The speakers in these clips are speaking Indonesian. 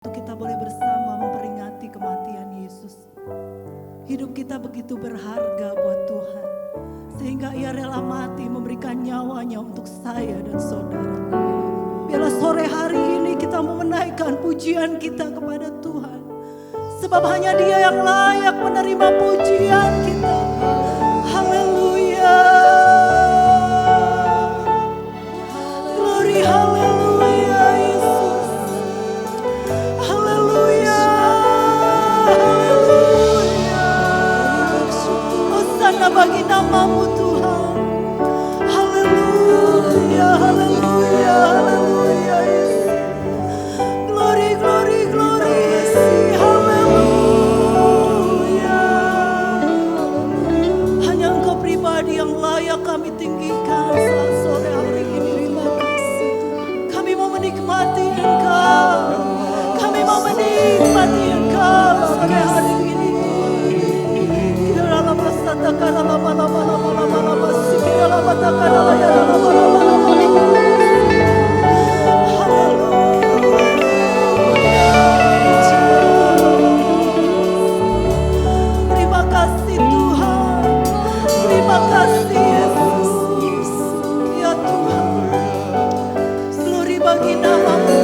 Untuk kita boleh bersama memperingati kematian Yesus. Hidup kita begitu berharga buat Tuhan, sehingga Ia rela mati memberikan nyawanya untuk saya dan saudara. Biarlah sore hari ini kita mau menaikkan pujian kita kepada Tuhan, sebab hanya Dia yang layak menerima pujian kita. Haleluya. Glory, haleluya Yesus. Haleluya. Haleluya. Hosana bagi namamu Tuhan. Haleluya. Haleluya. Haleluya Yesus. Glory, glory, glory Yesus. Haleluya. Hanya Engkau pribadi yang layak kami tinggikan saat sore hari ini. Terima kasih. Kami mau menikmati Engkau. Kami mau menikmati Engkau sore hari ini. Terima kasih Tuhan. Terima kasih Yesus. Ya Tuhan. Glory bagi namamu.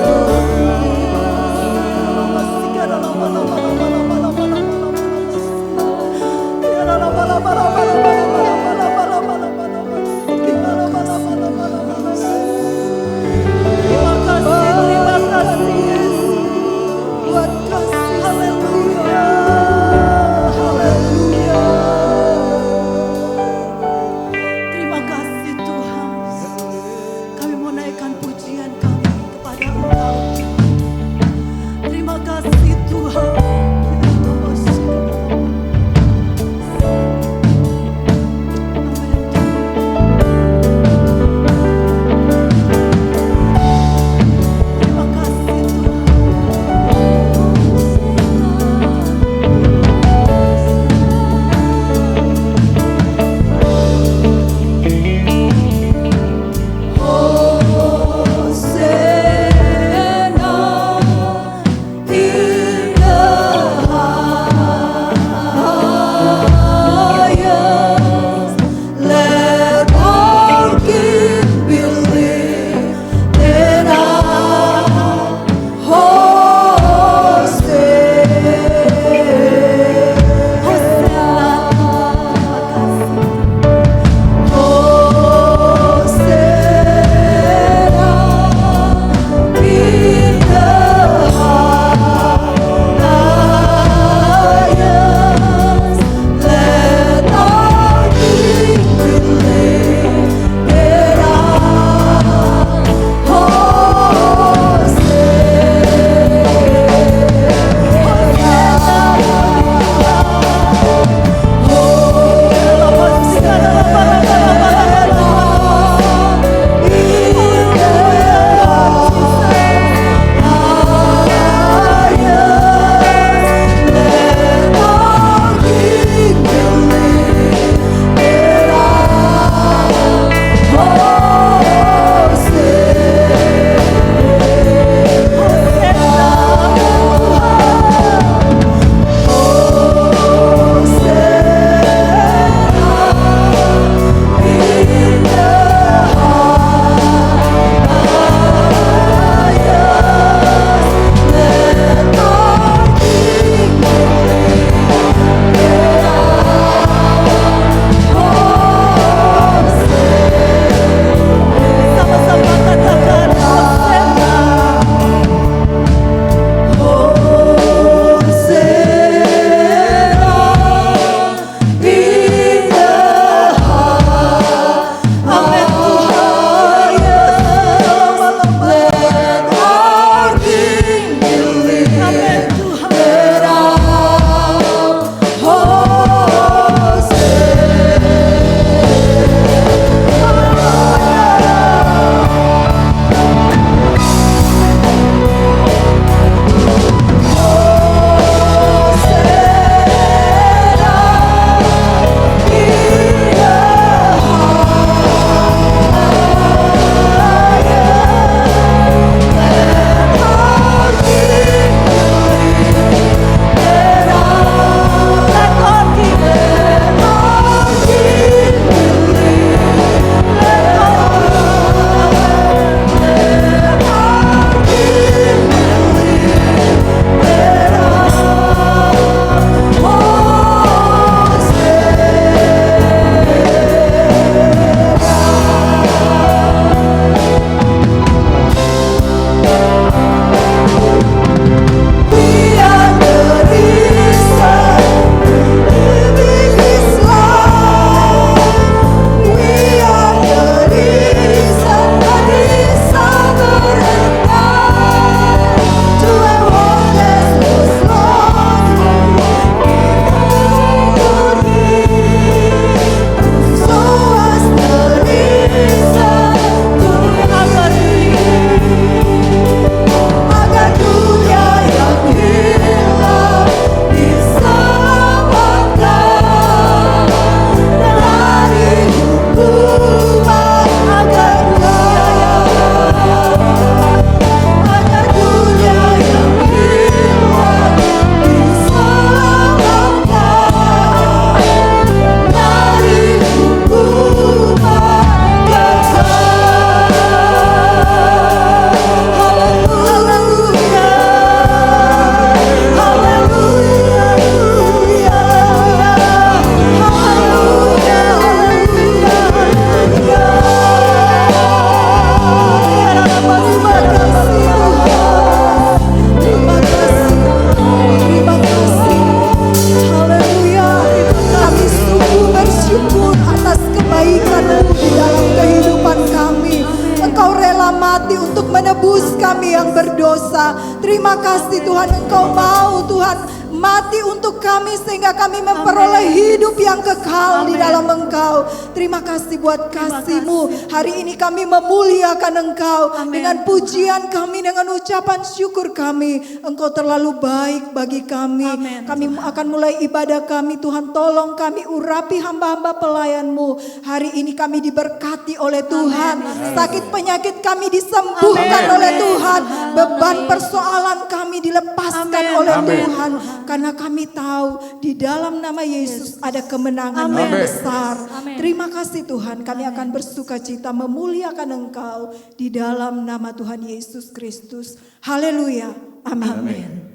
Engkau mau Tuhan mati untuk kami sehingga kami memperoleh hidup yang kekal di dalam Engkau. Terima kasih buat kasih-Mu. Hari ini kami memuliakan Engkau dengan pujian kami, dengan ucapan syukur kami. Engkau terlalu baik bagi kami. Kami akan mulai ibadah kami. Tuhan, tolong kami urapi hamba-hamba pelayan-Mu. Hari ini kami diberkati oleh Tuhan. Sakit penyakit kami disembuhkan oleh Tuhan. Beban persoalan kami dilepaskan oleh Tuhan. Karena kami tahu di dalam nama Yesus ada kemenangan yang besar. Terima kasih Tuhan, kami akan bersuka cita memuliakan Engkau di dalam nama Tuhan Yesus Kristus. Haleluya. Amin.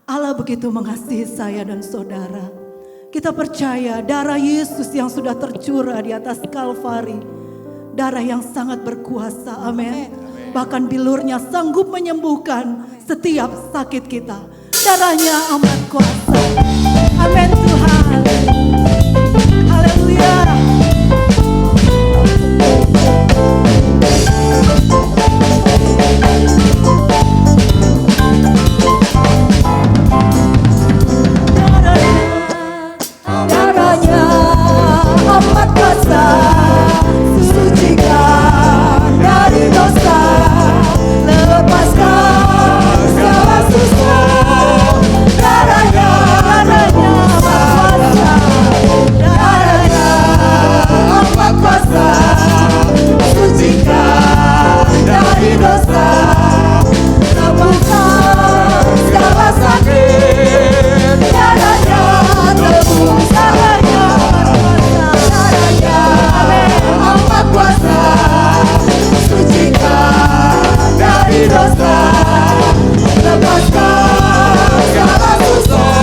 Allah begitu mengasihi saya dan saudara. Kita percaya darah Yesus yang sudah tercurah di atas Kalvari, darah yang sangat berkuasa. Amin. Bahkan bilurnya sanggup menyembuhkan setiap sakit kita. Darahnya amat kuasa. Amin Tuhan. Haleluya. Darahnya amat kuasa, sucikan dari dosa, lepaskan segala susah. Darahnya amat kuasa, sucikan dari dosa, sembuhkan segala sakit. Darahnya tebus salahnya, darahnya amat kuasa, sucikan dari dosa, lepaskan segala susah.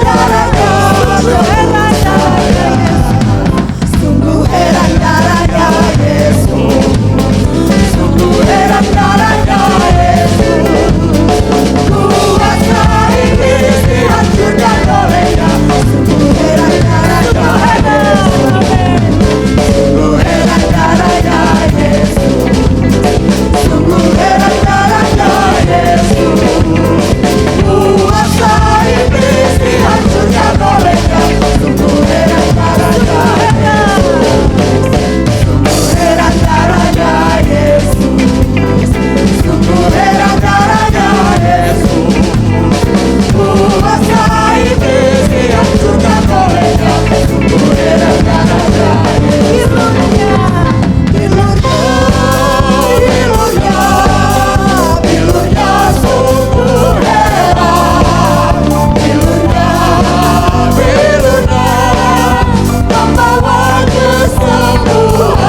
Darahnya sungguh heran darahnya Yesus, sungguh heran darahnya Yesus. Kuasa iblis dihancurkan olehnya, sungguh heran darahnya Yesus, sungguh heran darahnya Yesus, sungguh heran darahnya Yesus. Kuasa iblis dihancurkan olehnya, sungguh heran darahnya Yesus, sungguh heran darahnya Yesus, sungguh heran darahnya Yesus. Kuasa iblis dihancurkan olehnya, sungguh heran darahnya Yesus. Bilurnya sungguh heran, bilurnya membawa kesembuhan.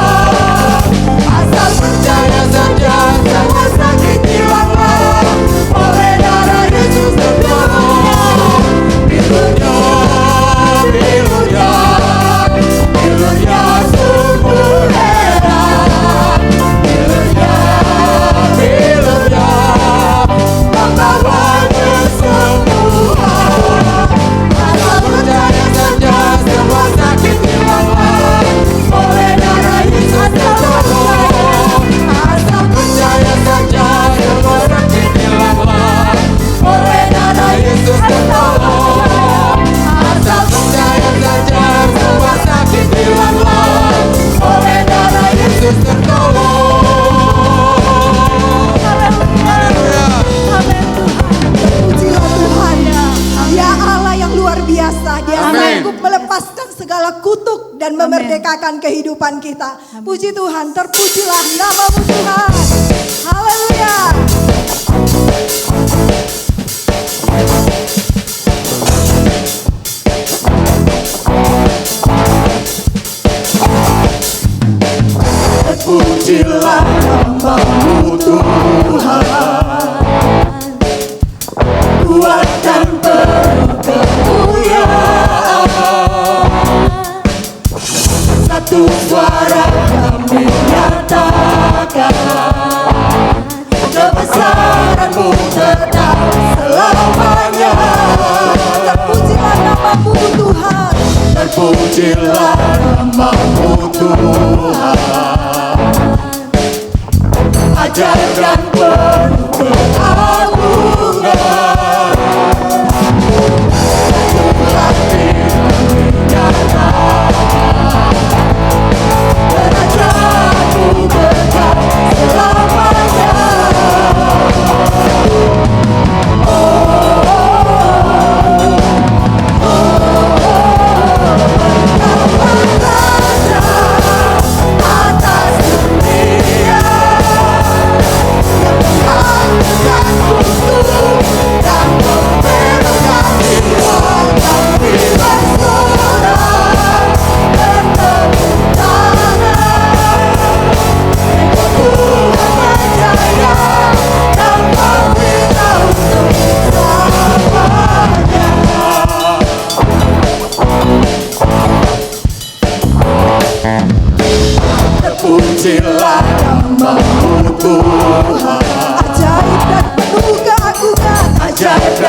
Asal percaya saja semua sakit hilanglah, oleh darah Yesus tertolong. Bilurnya sungguh heran, bilurnya membawa kesembuhan. Asal percaya saja semua sakit hilanglah, oleh darah Yesus tertolong. Asal percaya saja semua sakit hilanglah, oleh darah Yesus tertolong. Asal percaya saja semua sakit hilanglah, oleh darah Yesus tertolong. Haleluya. Terpujilah Tuhan. Dia Allah yang luar biasa. Dia sanggup melepaskan segala kutuk dan memerdekakan kehidupan kita. Puji Tuhan, terpujilah nama-Mu Tuhan. Haleluya. Terpujilah nama-Mu Tuhan, kuat dan penuh kemuliaan. Satu suara kami nyatakan, kebesaran-Mu tetap selamanya. Terpujilah nama-Mu Tuhan, terpujilah nama-Mu Tuhan. Ajar dan penuh keagungan,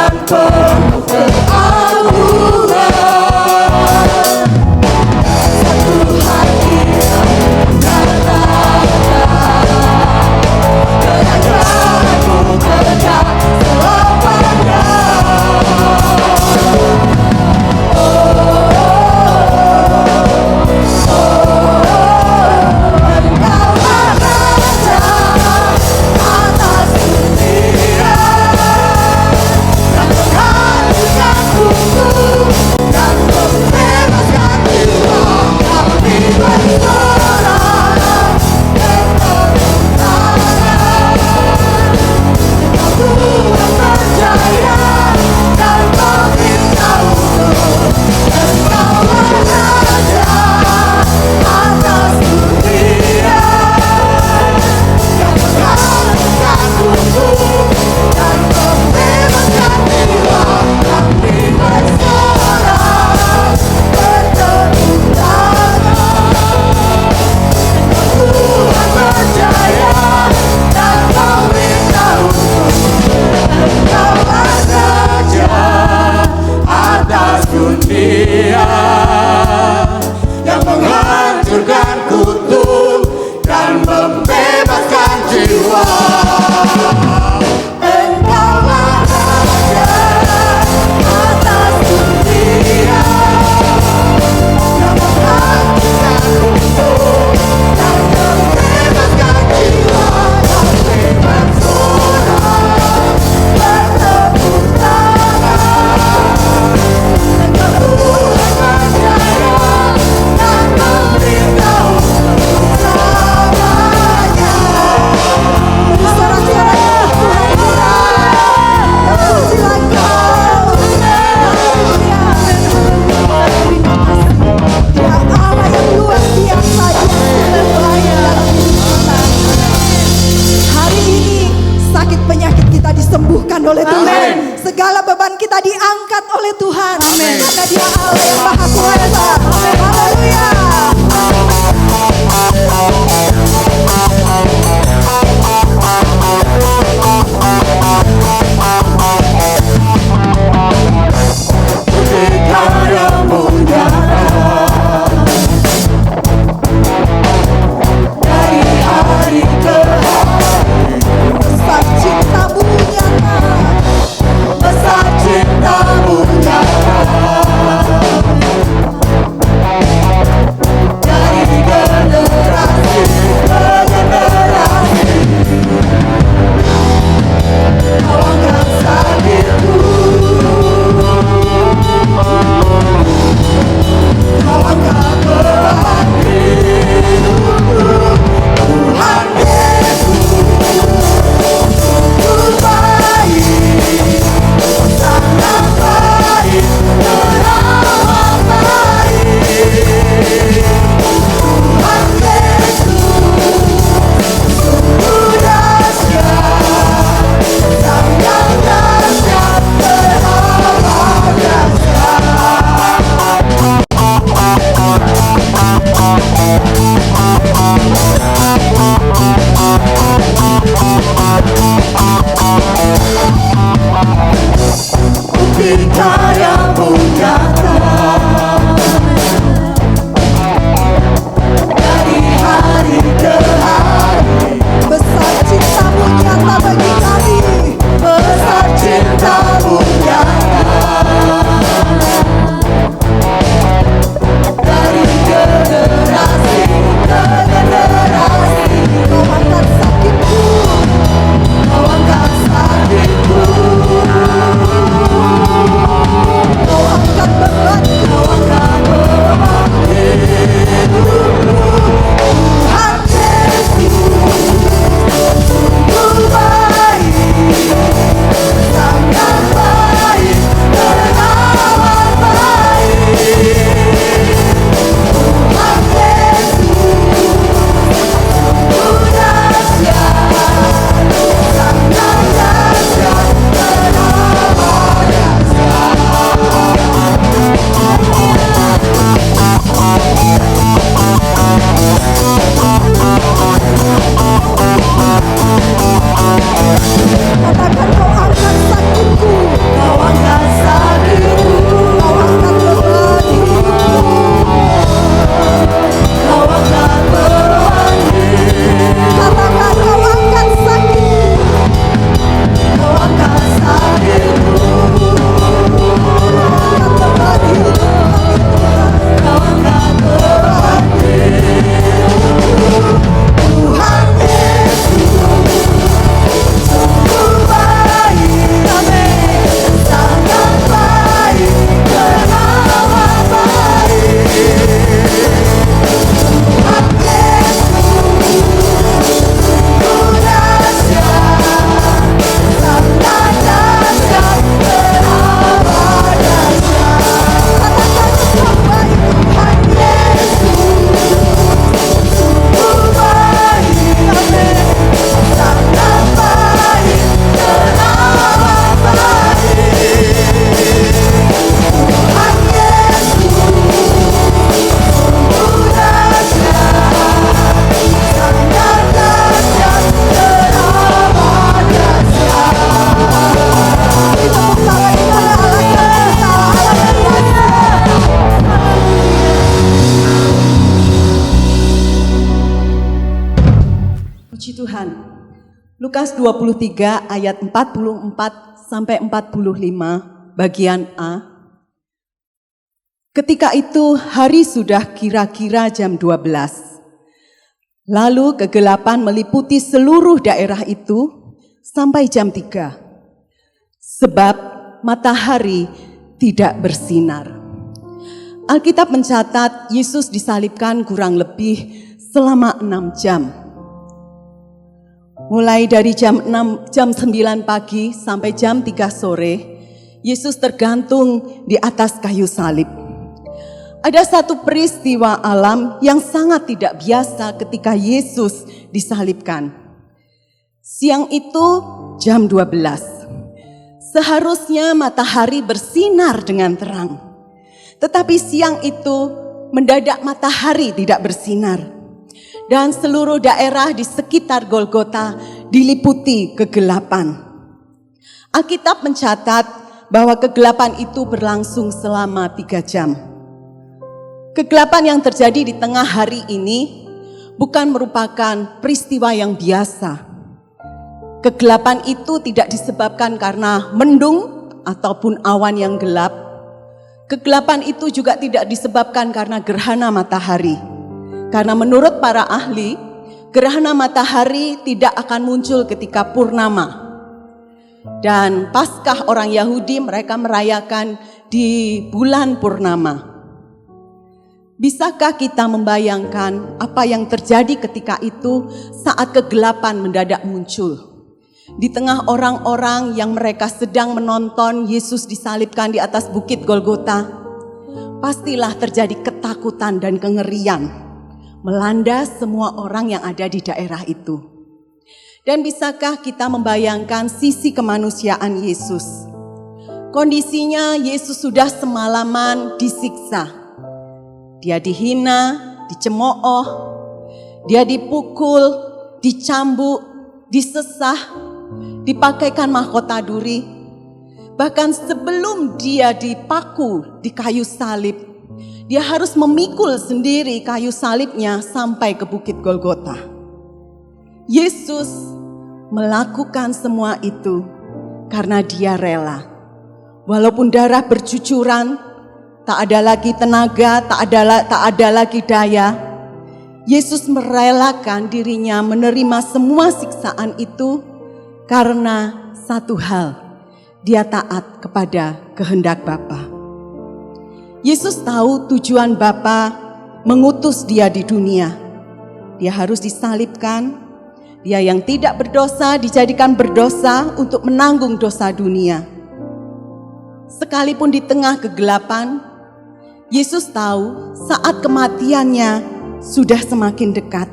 dan penuh keagungan. Satu hati yang menyatakan kerajaanmu tegak selamanya. Engkaulah Raja atas dunia, yang menghancurkan hukum dan membebaskan jiwa. Kami bersorak bertepuk tangan, Engkau Tuhan berjaya dan meminta untuk. Engkaulah Raja atas dunia, yang menghancurkan hukum dan membebaskan jiwa. Kami bersorak bertepuk tangan, Engkau Tuhan berjaya dan meminta untuk. Engkaulah Raja atas dunia, yang menghancurkan kutuk dan membebaskan jiwa. Engkaulah Raja atas dunia, yang menghancurkan kutuk dan membebaskan jiwa. Kami bersorak bertepuk tangan, Engkau Tuhan berjaya dan meminta untuk selamanya. Bersorak-sorak Tuhan kita, terpujilah Engkau. Haleluya. Terima kasih. Dia Allah yang luar biasa, yang sungguh baik dalam hidup kita. Hari ini sakit penyakit kita disembuhkan oleh Tuhan. Segala beban kita diangkat oleh Tuhan. Karena Dia Allah yang Maha Kuasa. Haleluya. Karyamu nyata, dari hari ke hari, besar cintamu nyata, besar cintamu nyata. Dari Lukas 23 ayat 44 sampai 45 bagian A. Ketika itu hari sudah kira-kira jam 12. Lalu kegelapan meliputi seluruh daerah itu sampai jam 3. Sebab matahari tidak bersinar. Alkitab mencatat Yesus disalibkan kurang lebih selama 6 jam. Mulai dari jam 9 pagi sampai jam 3 sore, Yesus tergantung di atas kayu salib. Ada satu peristiwa alam yang sangat tidak biasa ketika Yesus disalibkan. Siang itu jam 12. Seharusnya matahari bersinar dengan terang. Tetapi siang itu mendadak matahari tidak bersinar. Dan seluruh daerah di sekitar Golgota diliputi kegelapan. Alkitab mencatat bahwa kegelapan itu berlangsung selama 3 jam. Kegelapan yang terjadi di tengah hari ini bukan merupakan peristiwa yang biasa. Kegelapan itu tidak disebabkan karena mendung ataupun awan yang gelap. Kegelapan itu juga tidak disebabkan karena gerhana matahari. Karena menurut para ahli, gerhana matahari tidak akan muncul ketika purnama. Dan Paskah orang Yahudi mereka merayakan di bulan purnama. Bisakah kita membayangkan apa yang terjadi ketika itu saat kegelapan mendadak muncul? Di tengah orang-orang yang mereka sedang menonton Yesus disalibkan di atas bukit Golgota, pastilah terjadi ketakutan dan kengerian melanda semua orang yang ada di daerah itu. Dan bisakah kita membayangkan sisi kemanusiaan Yesus? Kondisinya Yesus sudah semalaman disiksa. Dia dihina, dicemooh, dia dipukul, dicambuk, disesah, dipakaikan mahkota duri. Bahkan sebelum dia dipaku di kayu salib, dia harus memikul sendiri kayu salibnya sampai ke bukit Golgota. Yesus melakukan semua itu karena dia rela. Walaupun darah bercucuran, tak ada lagi tenaga, tak ada lagi daya. Yesus merelakan dirinya menerima semua siksaan itu karena satu hal, dia taat kepada kehendak Bapa. Yesus tahu tujuan Bapa mengutus dia di dunia. Dia harus disalibkan. Dia yang tidak berdosa dijadikan berdosa untuk menanggung dosa dunia. Sekalipun di tengah kegelapan, Yesus tahu saat kematiannya sudah semakin dekat.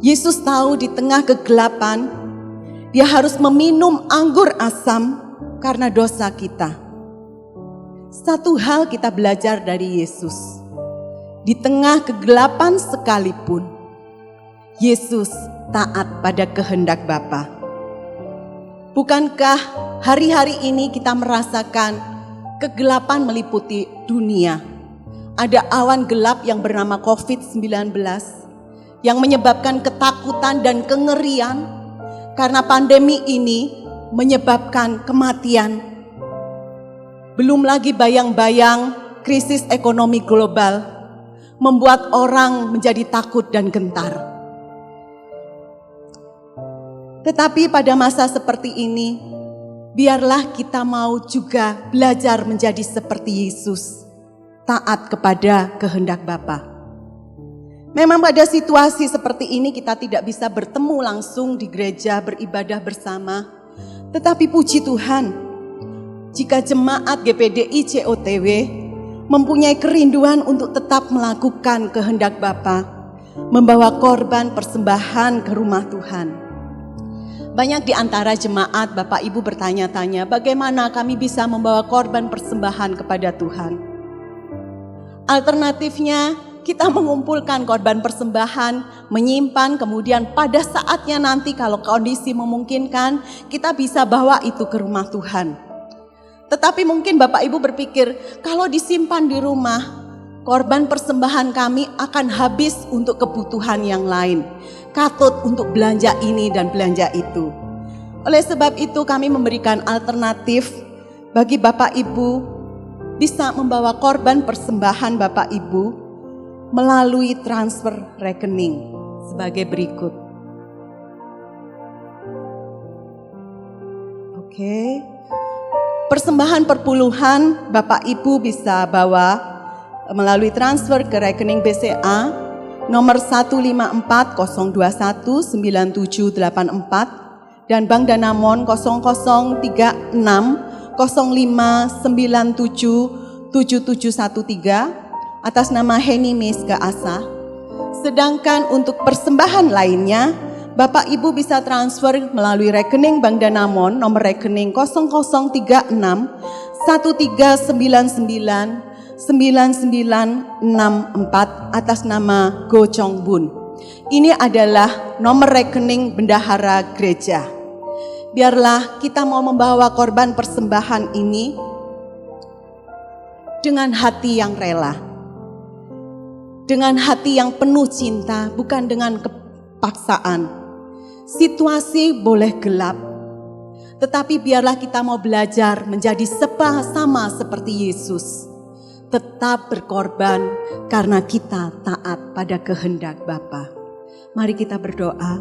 Yesus tahu di tengah kegelapan, dia harus meminum anggur asam karena dosa kita. Satu hal kita belajar dari Yesus. Di tengah kegelapan sekalipun, Yesus taat pada kehendak Bapa. Bukankah hari-hari ini kita merasakan kegelapan meliputi dunia? Ada awan gelap yang bernama COVID-19 yang menyebabkan ketakutan dan kengerian karena pandemi ini menyebabkan kematian. Belum lagi bayang-bayang krisis ekonomi global membuat orang menjadi takut dan gentar. Tetapi pada masa seperti ini, biarlah kita mau juga belajar menjadi seperti Yesus, taat kepada kehendak Bapa. Memang pada situasi seperti ini kita tidak bisa bertemu langsung di gereja beribadah bersama, tetapi puji Tuhan, jika jemaat GPDI COTW mempunyai kerinduan untuk tetap melakukan kehendak Bapa, membawa korban persembahan ke rumah Tuhan. Banyak di antara jemaat Bapak Ibu bertanya-tanya, bagaimana kami bisa membawa korban persembahan kepada Tuhan? Alternatifnya, kita mengumpulkan korban persembahan, menyimpan, kemudian pada saatnya nanti kalau kondisi memungkinkan, kita bisa bawa itu ke rumah Tuhan. Tetapi mungkin Bapak Ibu berpikir, kalau disimpan di rumah, korban persembahan kami akan habis untuk kebutuhan yang lain, katut untuk belanja ini dan belanja itu. Oleh sebab itu kami memberikan alternatif bagi Bapak Ibu bisa membawa korban persembahan Bapak Ibu melalui transfer rekening sebagai berikut. Oke. Persembahan perpuluhan Bapak Ibu bisa bawa melalui transfer ke rekening BCA nomor 15402197784 dan Bank Danamon 000559777713 atas nama Heni Meska Asa. Sedangkan untuk persembahan lainnya, Bapak Ibu bisa transfer melalui rekening Bank Danamon nomor rekening 0036 1399 9964 atas nama Go Chong Bun. Ini adalah nomor rekening bendahara gereja. Biarlah kita mau membawa korban persembahan ini dengan hati yang rela, dengan hati yang penuh cinta, bukan dengan kepaksaan. Situasi boleh gelap, tetapi biarlah kita mau belajar menjadi sama seperti Yesus. Tetap berkorban karena kita taat pada kehendak Bapa. Mari kita berdoa.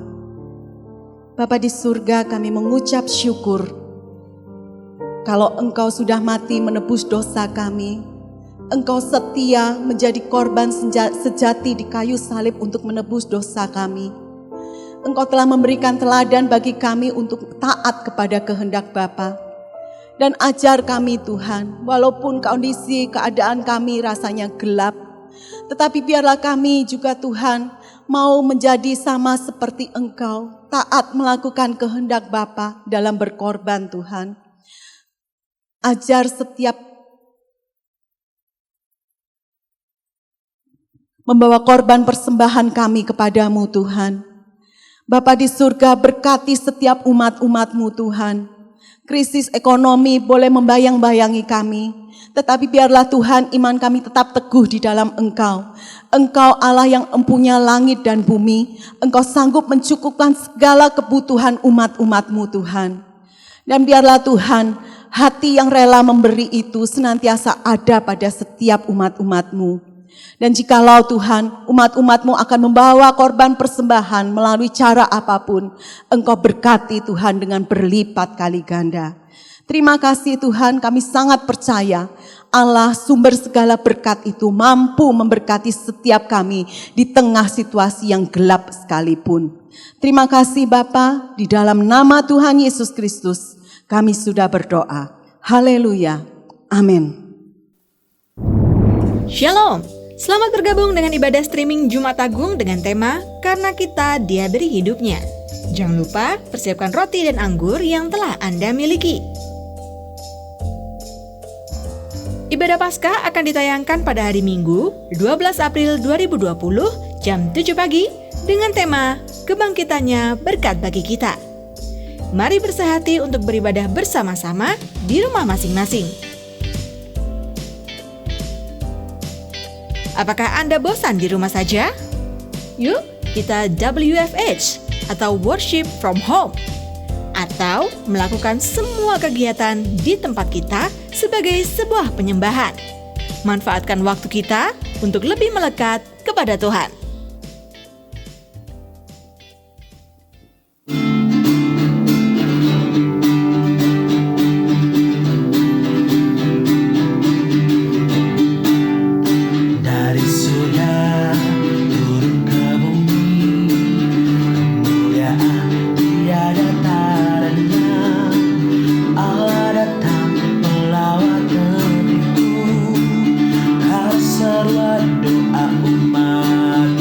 Bapa di surga, kami mengucap syukur kalau Engkau sudah mati menebus dosa kami. Engkau setia menjadi korban sejati di kayu salib untuk menebus dosa kami. Engkau telah memberikan teladan bagi kami untuk taat kepada kehendak Bapa. Dan ajar kami Tuhan, walaupun kondisi keadaan kami rasanya gelap, tetapi biarlah kami juga Tuhan mau menjadi sama seperti Engkau, taat melakukan kehendak Bapa dalam berkorban Tuhan. Ajar setiap membawa korban persembahan kami kepadamu Tuhan. Bapa di surga, berkati setiap umat-umat-Mu Tuhan. Krisis ekonomi boleh membayang-bayangi kami, tetapi biarlah Tuhan iman kami tetap teguh di dalam Engkau. Engkau Allah yang empunya langit dan bumi. Engkau sanggup mencukupkan segala kebutuhan umat-umat-Mu Tuhan. Dan biarlah Tuhan, hati yang rela memberi itu senantiasa ada pada setiap umat-umat-Mu. Dan jikalau Tuhan, umat-umat-Mu akan membawa korban persembahan melalui cara apapun, Engkau berkati Tuhan dengan berlipat kali ganda. Terima kasih Tuhan, kami sangat percaya Allah sumber segala berkat itu mampu memberkati setiap kami di tengah situasi yang gelap sekalipun. Terima kasih Bapa, di dalam nama Tuhan Yesus Kristus kami sudah berdoa. Haleluya. Amin. Shalom. Selamat bergabung dengan ibadah streaming Jumat Agung dengan tema Karena Kita Dia Beri Hidupnya. Jangan lupa persiapkan roti dan anggur yang telah Anda miliki. Ibadah Paskah akan ditayangkan pada hari Minggu, 12 April 2020, jam 7 pagi dengan tema Kebangkitannya Berkat Bagi Kita. Mari bersehati untuk beribadah bersama-sama di rumah masing-masing. Apakah Anda bosan di rumah saja? Yuk, kita WFH atau Worship from Home. Atau melakukan semua kegiatan di tempat kita sebagai sebuah penyembahan. Manfaatkan waktu kita untuk lebih melekat kepada Tuhan. Doa umat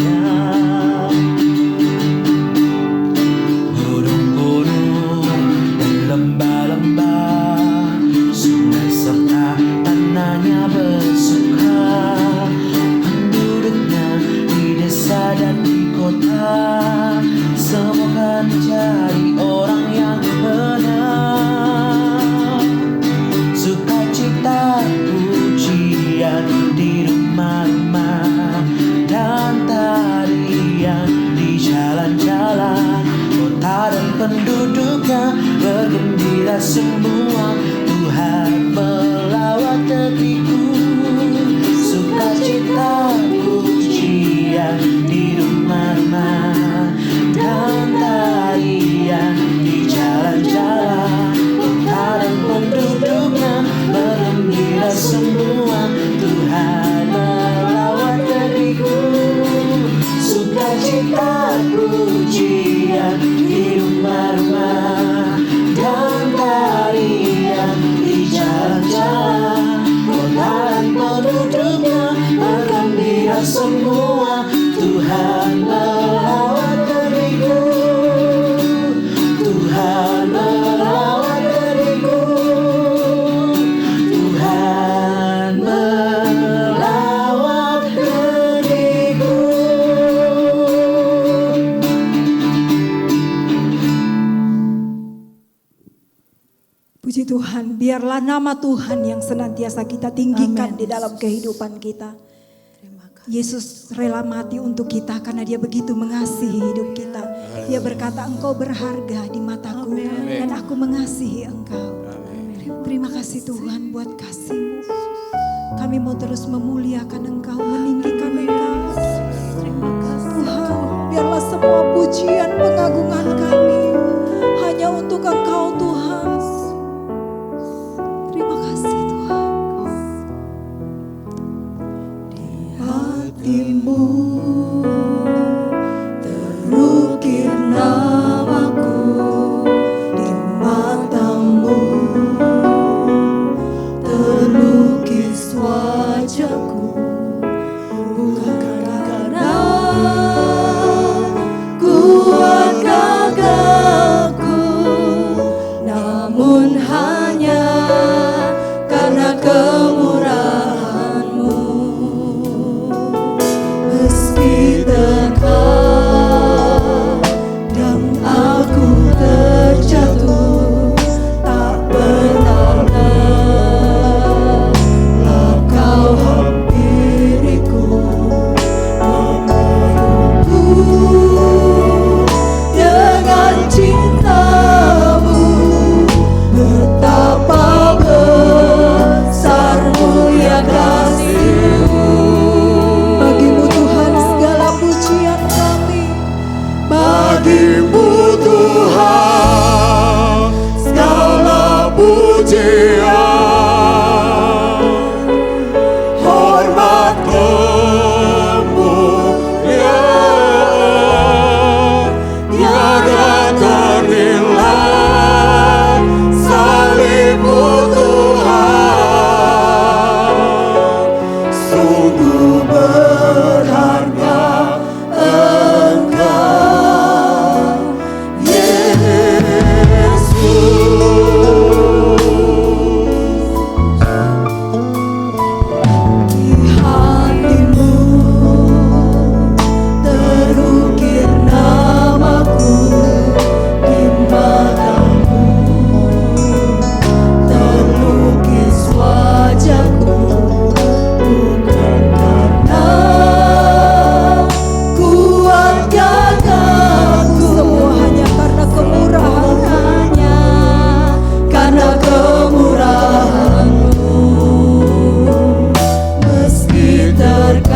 Tuhan, biarlah nama Tuhan yang senantiasa kita tinggikan Amin. di dalam kehidupan kita. Terima kasih. Yesus rela mati untuk kita karena dia begitu mengasihi hidup kita. Dia berkata, engkau berharga di mataku Amin. dan aku mengasihi engkau. Terima kasih Tuhan buat kasih-Mu. Kami mau terus memuliakan engkau, meninggikan engkau. Terima kasih. Tuhan, biarlah semua pujian pengagungan kami hanya untuk engkau Tuhan. Terima kasih Tuhan. Di hatimu terukir namaku, di matamu terlukis wajahku, bukan karena kuat gagahku, namun hanya karena kemurahan-Mu. Meski terkadang aku terjatuh, tak pernah lelah Kau hampiriku, memelukku dengan cinta-Mu. Betapa besar mulia kasih-Mu. Bagi-Mu Tuhan segala pujian kami. Bagi-Mu Tuhan segala pujian, hormat kemuliaan, tiada ternilai. Salib-Mu Tuhan, sungguh berharga Engkau, Yesus. Di hatimu terukir namaku, di matamu terlukis wajahku, bukan karena kuat gagahku, semua hanya karena kemurahan, hanya karena kemurahan-Mu. Meski terkadang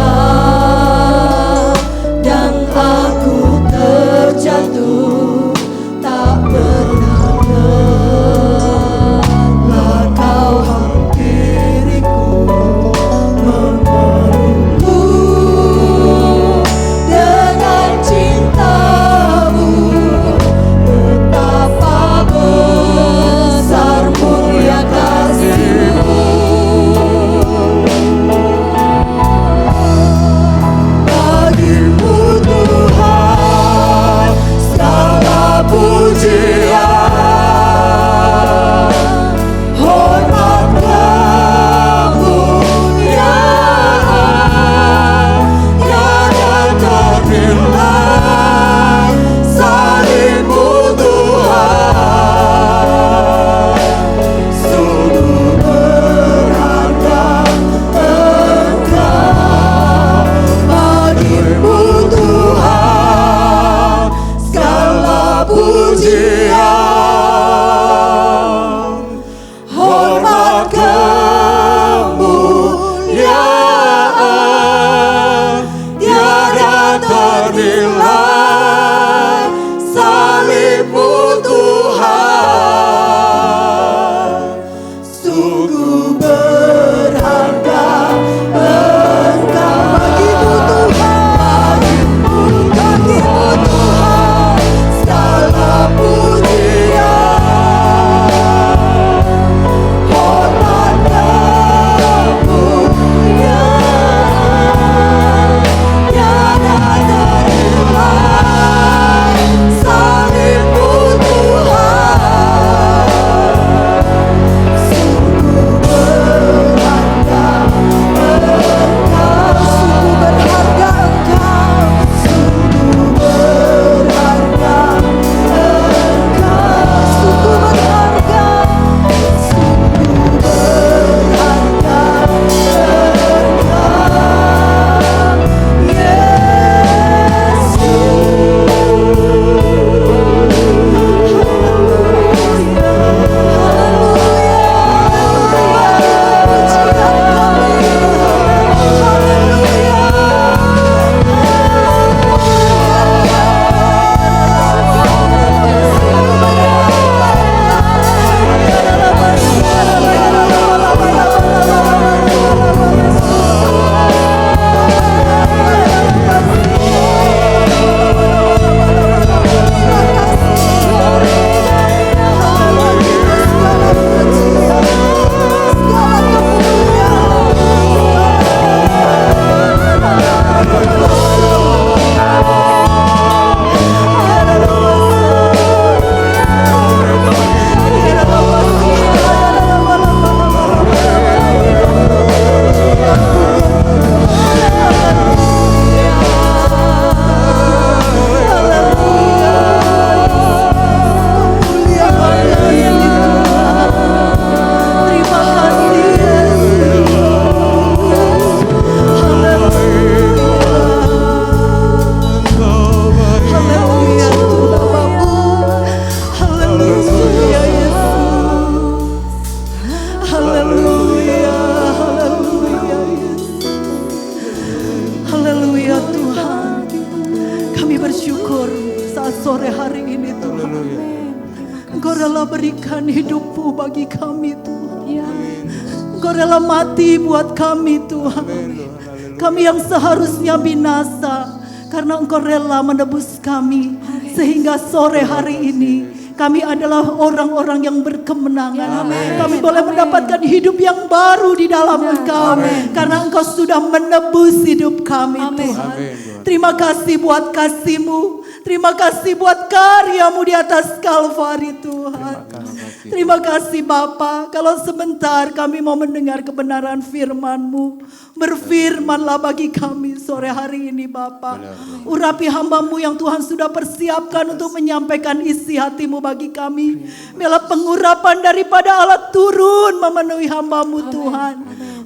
aku terjatuh, tak pernah lelah Kau hampiriku, memelukku dengan cinta-Mu. Betapa besar mulia kasih-Mu. Bagi-Mu Tuhan segala pujian, hormat kemuliaan, tiada ternilai. Salib-Mu Tuhan, sungguh berharga Engkau. Bagi-Mu Tuhan segala pujian, hormat kemuliaan, tiada ternilai. Salib-Mu Tuhan, sungguh berharga Engkau. Bagi-Mu Tuhan segala pujian, hormat kemuliaan, tiada ternilai. Salib-Mu Tuhan, sungguh Haleluya, haleluya Yesus. Haleluya Tuhan. Kami bersyukur saat sore hari ini Tuhan. Engkau rela berikan hidupmu bagi kami Tuhan. Engkau rela mati buat kami Tuhan. Kami yang seharusnya binasa, karena Engkau rela menebus kami. Sehingga sore hari ini kami adalah orang-orang yang berkemenangan. Kami boleh mendapatkan hidup yang baru di dalam Engkau. Karena Engkau sudah menebus hidup kami Tuhan. Terima kasih buat kasih-Mu. Terima kasih buat karya-Mu di atas Kalvari Tuhan. Terima kasih Bapa. Kalau sebentar kami mau mendengar kebenaran firman-Mu, berfirmanlah bagi kami sore hari ini Bapa. Urapi hamba-Mu yang Tuhan sudah persiapkan untuk menyampaikan isi hati-Mu bagi kami. Biarlah pengurapan daripada Allah turun memenuhi hamba-Mu Tuhan.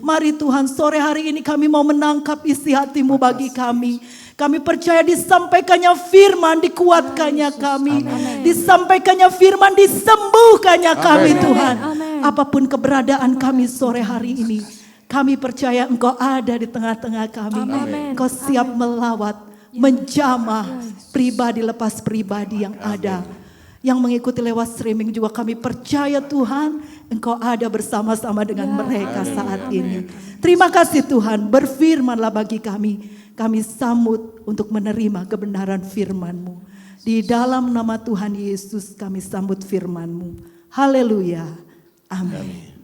Mari Tuhan, sore hari ini kami mau menangkap isi hati-Mu bagi kami. Kami percaya disampaikannya firman, dikuatkannya kami. Disampaikannya firman, disembuhkannya kami Tuhan. Apapun keberadaan kami sore hari ini, kami percaya Engkau ada di tengah-tengah kami. Engkau siap melawat, menjamah pribadi lepas pribadi yang ada. Yang mengikuti lewat streaming juga kami percaya Tuhan, Engkau ada bersama-sama dengan mereka saat ini. Terima kasih Tuhan, berfirmanlah bagi kami. Kami sambut untuk menerima kebenaran firman-Mu. Di dalam nama Tuhan Yesus kami sambut firman-Mu. Haleluya. Amin.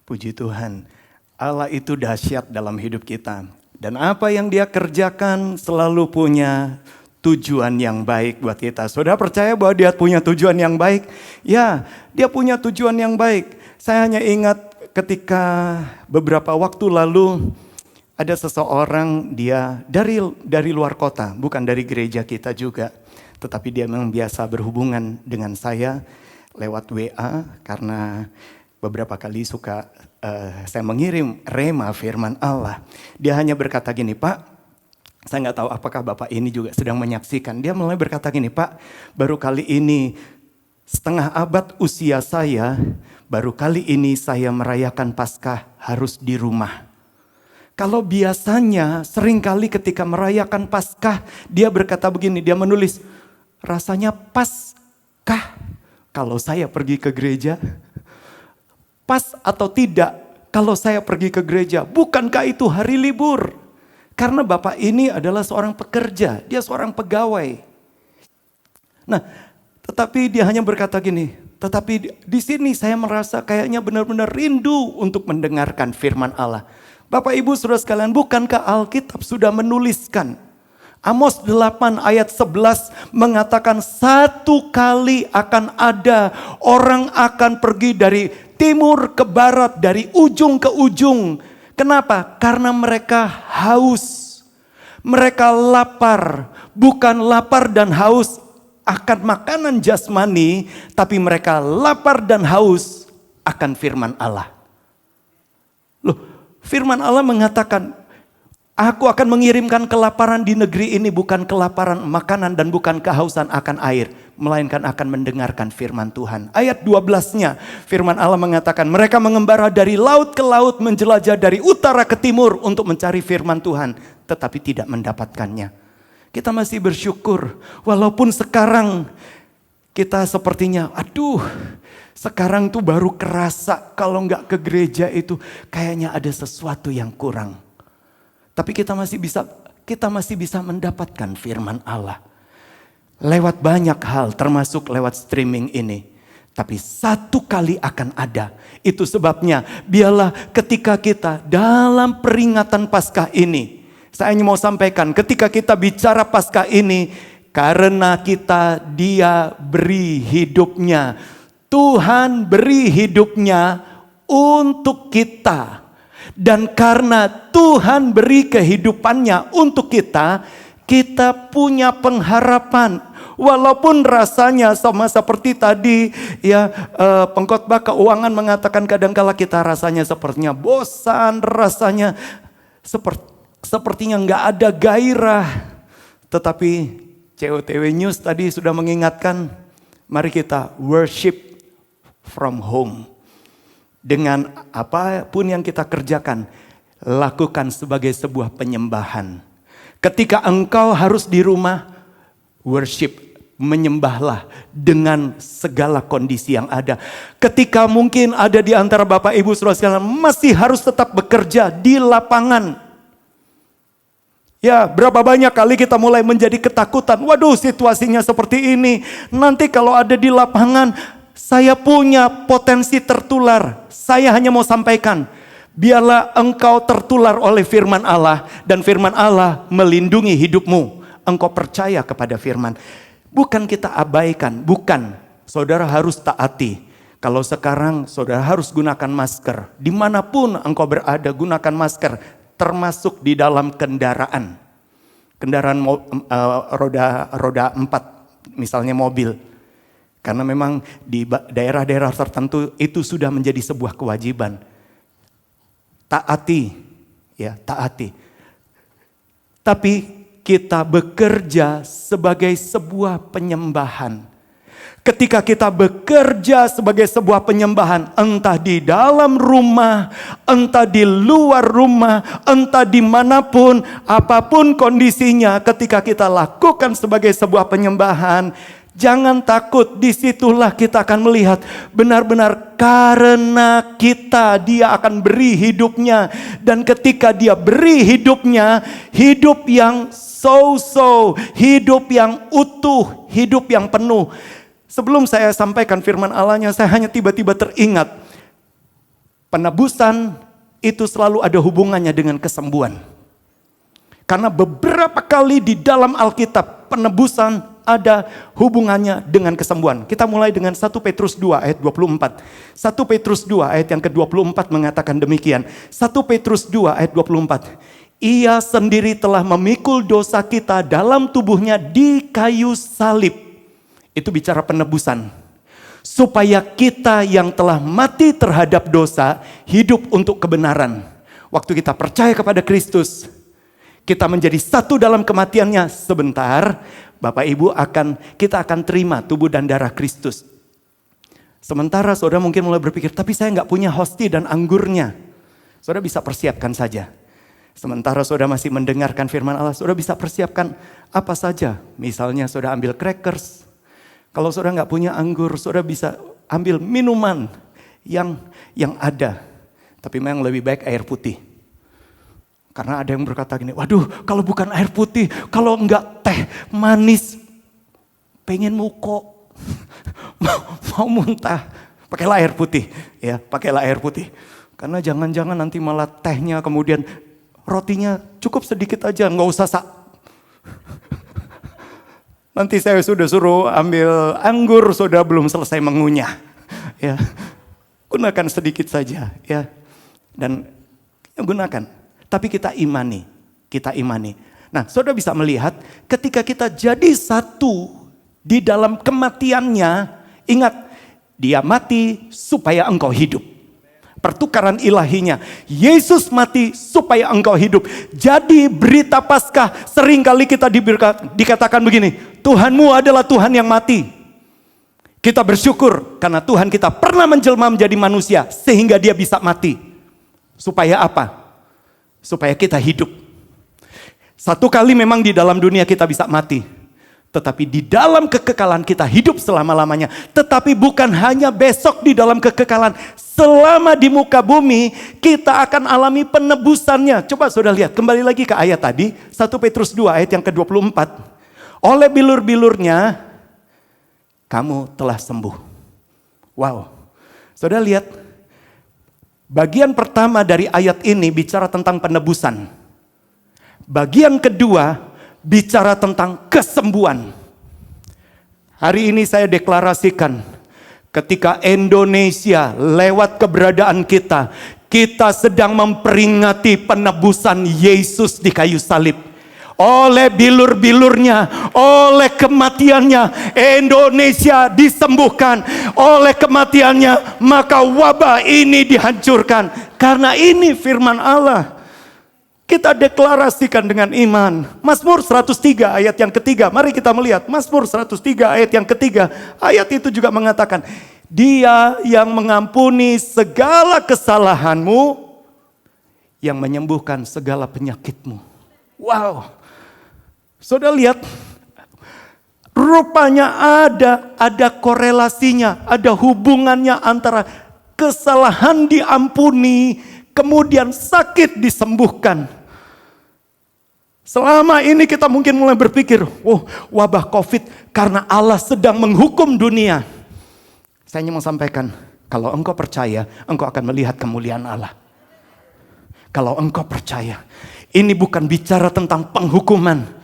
Puji Tuhan, Allah itu dahsyat dalam hidup kita. Dan apa yang Dia kerjakan selalu punya tujuan yang baik buat kita. Saudara percaya bahwa Dia punya tujuan yang baik? Ya, Dia punya tujuan yang baik. Saya hanya ingat ketika beberapa waktu lalu ada seseorang, dia dari luar kota, bukan dari gereja kita juga. Tetapi dia memang biasa berhubungan dengan saya lewat WA karena beberapa kali suka saya mengirim rema firman Allah. Dia hanya berkata gini, Pak, saya nggak tahu apakah Bapak ini juga sedang menyaksikan. Dia mulai berkata gini, Pak, baru kali ini setengah abad usia saya, baru kali ini saya merayakan Paskah harus di rumah. Kalau biasanya seringkali ketika merayakan Paskah, dia berkata begini, dia menulis, rasanya Paskah kalau saya pergi ke gereja? Pas atau tidak kalau saya pergi ke gereja? Bukankah itu hari libur? Karena Bapak ini adalah seorang pekerja, dia seorang pegawai. Nah, tetapi dia hanya berkata gini, tetapi di sini saya merasa kayaknya benar-benar rindu untuk mendengarkan firman Allah. Bapak Ibu Saudara sekalian, bukankah Alkitab sudah menuliskan? Amos 8 ayat 11 mengatakan satu kali akan ada orang akan pergi dari timur ke barat, dari ujung ke ujung. Kenapa? Karena mereka haus. Mereka lapar, bukan lapar dan haus akan makanan jasmani, tapi mereka lapar dan haus akan firman Allah. Loh, firman Allah mengatakan, aku akan mengirimkan kelaparan di negeri ini, bukan kelaparan makanan dan bukan kehausan akan air, melainkan akan mendengarkan firman Tuhan. Ayat 12-nya, firman Allah mengatakan, mereka mengembara dari laut ke laut, menjelajah dari utara ke timur untuk mencari firman Tuhan, tetapi tidak mendapatkannya. Kita masih bersyukur, walaupun sekarang kita sepertinya, aduh, sekarang tuh baru kerasa kalau nggak ke gereja itu kayaknya ada sesuatu yang kurang. Tapi kita masih bisa mendapatkan firman Allah lewat banyak hal, termasuk lewat streaming ini. Tapi satu kali akan ada. Itu sebabnya biarlah ketika kita dalam peringatan Paskah ini, saya hanya mau sampaikan, ketika kita bicara Paskah ini, karena Dia beri hidupnya. Tuhan beri hidupnya untuk kita. Dan karena Tuhan beri kehidupannya untuk kita, kita punya pengharapan. Walaupun rasanya sama seperti tadi ya, pengkhotbah keuangan mengatakan kadangkala kita rasanya sepertinya bosan, rasanya sepertinya nggak ada gairah. Tetapi COTW News tadi sudah mengingatkan Mari kita worship from home. Dengan apapun yang kita kerjakan, lakukan sebagai sebuah penyembahan. Ketika engkau harus di rumah, worship, menyembahlah dengan segala kondisi yang ada. Ketika mungkin ada di antara Bapak Ibu Saudara sekalian masih harus tetap bekerja di lapangan. Ya, berapa banyak kali kita mulai menjadi ketakutan. Waduh, situasinya seperti ini. Nanti kalau ada di lapangan, saya punya potensi tertular. Saya hanya mau sampaikan, biarlah engkau tertular oleh firman Allah. Dan firman Allah melindungi hidupmu. Engkau percaya kepada firman. Bukan kita abaikan, bukan. Saudara harus taati. Kalau sekarang saudara harus gunakan masker. Dimanapun engkau berada, gunakan masker. Termasuk di dalam kendaraan. Kendaraan roda 4, misalnya mobil. Karena memang di daerah-daerah tertentu itu sudah menjadi sebuah kewajiban. Taati, ya taati. Tapi kita bekerja sebagai sebuah penyembahan. Ketika kita bekerja sebagai sebuah penyembahan, entah di dalam rumah, entah di luar rumah, entah dimanapun, apapun kondisinya, ketika kita lakukan sebagai sebuah penyembahan, jangan takut, disitulah kita akan melihat benar-benar karena kita dia akan beri hidupnya. Dan ketika dia beri hidupnya, hidup yang so-so, hidup yang utuh, hidup yang penuh. Sebelum saya sampaikan firman Allahnya, saya hanya tiba-tiba teringat. Penebusan itu selalu ada hubungannya dengan kesembuhan. Karena beberapa kali di dalam Alkitab, penebusan ada hubungannya dengan kesembuhan. Kita mulai dengan 1 Petrus 2 ayat 24. 1 Petrus 2 ayat yang ke-24 mengatakan demikian. 1 Petrus 2 ayat 24. Ia sendiri telah memikul dosa kita dalam tubuhnya di kayu salib. Itu bicara penebusan. Supaya kita yang telah mati terhadap dosa, hidup untuk kebenaran. Waktu kita percaya kepada Kristus, kita menjadi satu dalam kematiannya. Sebentar, Bapak Ibu kita akan terima tubuh dan darah Kristus. Sementara saudara mungkin mulai berpikir, tapi saya nggak punya hosti dan anggurnya. Saudara bisa persiapkan saja. Sementara saudara masih mendengarkan firman Allah, saudara bisa persiapkan apa saja. Misalnya saudara ambil crackers. Kalau saudara nggak punya anggur, saudara bisa ambil minuman yang ada. Tapi memang lebih baik air putih. Karena ada yang berkata gini, waduh kalau bukan air putih, kalau enggak teh manis, pengen muko, mau muntah, pakailah air putih, ya pakailah air putih. Karena jangan-jangan nanti malah tehnya kemudian rotinya cukup sedikit aja, nggak usah Nanti saya sudah suruh ambil anggur, saudara belum selesai mengunyah, ya gunakan sedikit saja, ya dan gunakan. Tapi kita imani. Nah, saudara bisa melihat ketika kita jadi satu di dalam kematiannya, ingat, dia mati supaya engkau hidup. Pertukaran ilahinya, Yesus mati supaya engkau hidup. Jadi berita Paskah seringkali kita dikatakan begini, Tuhanmu adalah Tuhan yang mati. Kita bersyukur karena Tuhan kita pernah menjelma menjadi manusia sehingga dia bisa mati. Supaya apa? Supaya kita hidup. Satu kali memang di dalam dunia kita bisa mati. Tetapi di dalam kekekalan kita hidup selama-lamanya. Tetapi bukan hanya besok di dalam kekekalan. Selama di muka bumi kita akan alami penebusannya. Coba saudara lihat, kembali lagi ke ayat tadi. 1 Petrus 2 ayat yang ke-24. Oleh bilur-bilurnya kamu telah sembuh. Wow. Saudara lihat. Bagian pertama dari ayat ini bicara tentang penebusan. Bagian kedua bicara tentang kesembuhan. Hari ini saya deklarasikan, ketika Indonesia lewat keberadaan kita sedang memperingati penebusan Yesus di kayu salib. Oleh bilur-bilurnya, oleh kematiannya, Indonesia disembuhkan. Oleh kematiannya, maka wabah ini dihancurkan. Karena ini firman Allah. Kita deklarasikan dengan iman. Mazmur 103 ayat yang ketiga. Mari kita melihat Mazmur 103 ayat yang ketiga. Ayat itu juga mengatakan, Dia yang mengampuni segala kesalahanmu, yang menyembuhkan segala penyakitmu. Wow. Saudara lihat, rupanya ada korelasinya, ada hubungannya antara kesalahan diampuni, kemudian sakit disembuhkan. Selama ini kita mungkin mulai berpikir, wabah COVID karena Allah sedang menghukum dunia. Saya hanya mau sampaikan, kalau engkau percaya, engkau akan melihat kemuliaan Allah. Kalau engkau percaya, ini bukan bicara tentang penghukuman.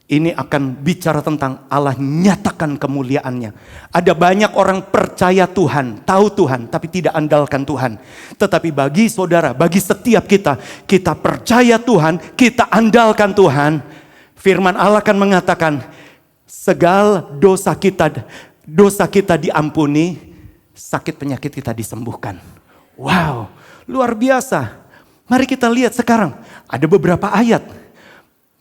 Ini akan bicara tentang Allah nyatakan kemuliaannya. Ada banyak orang percaya Tuhan, tahu Tuhan, tapi tidak andalkan Tuhan. Tetapi bagi saudara, bagi setiap kita, kita percaya Tuhan, kita andalkan Tuhan. Firman Allah akan mengatakan, segala dosa kita diampuni, sakit penyakit kita disembuhkan. Wow, luar biasa. Mari kita lihat sekarang, ada beberapa ayat.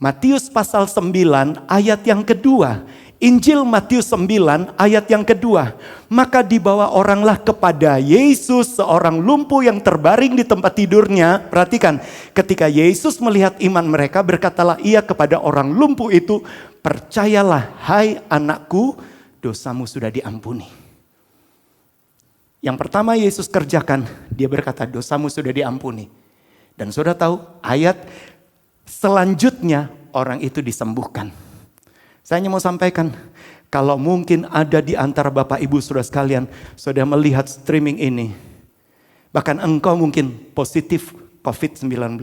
Matius pasal 9 ayat yang kedua. Injil Matius 9 ayat yang kedua. Maka dibawa oranglah kepada Yesus seorang lumpuh yang terbaring di tempat tidurnya. Perhatikan, ketika Yesus melihat iman mereka, berkatalah ia kepada orang lumpuh itu, percayalah hai anakku, dosamu sudah diampuni. Yang pertama Yesus kerjakan, dia berkata dosamu sudah diampuni. Dan saudara tahu ayat selanjutnya orang itu disembuhkan. Saya hanya mau sampaikan, kalau mungkin ada di antara Bapak Ibu saudara sekalian, saudara melihat streaming ini, bahkan engkau mungkin positif COVID-19.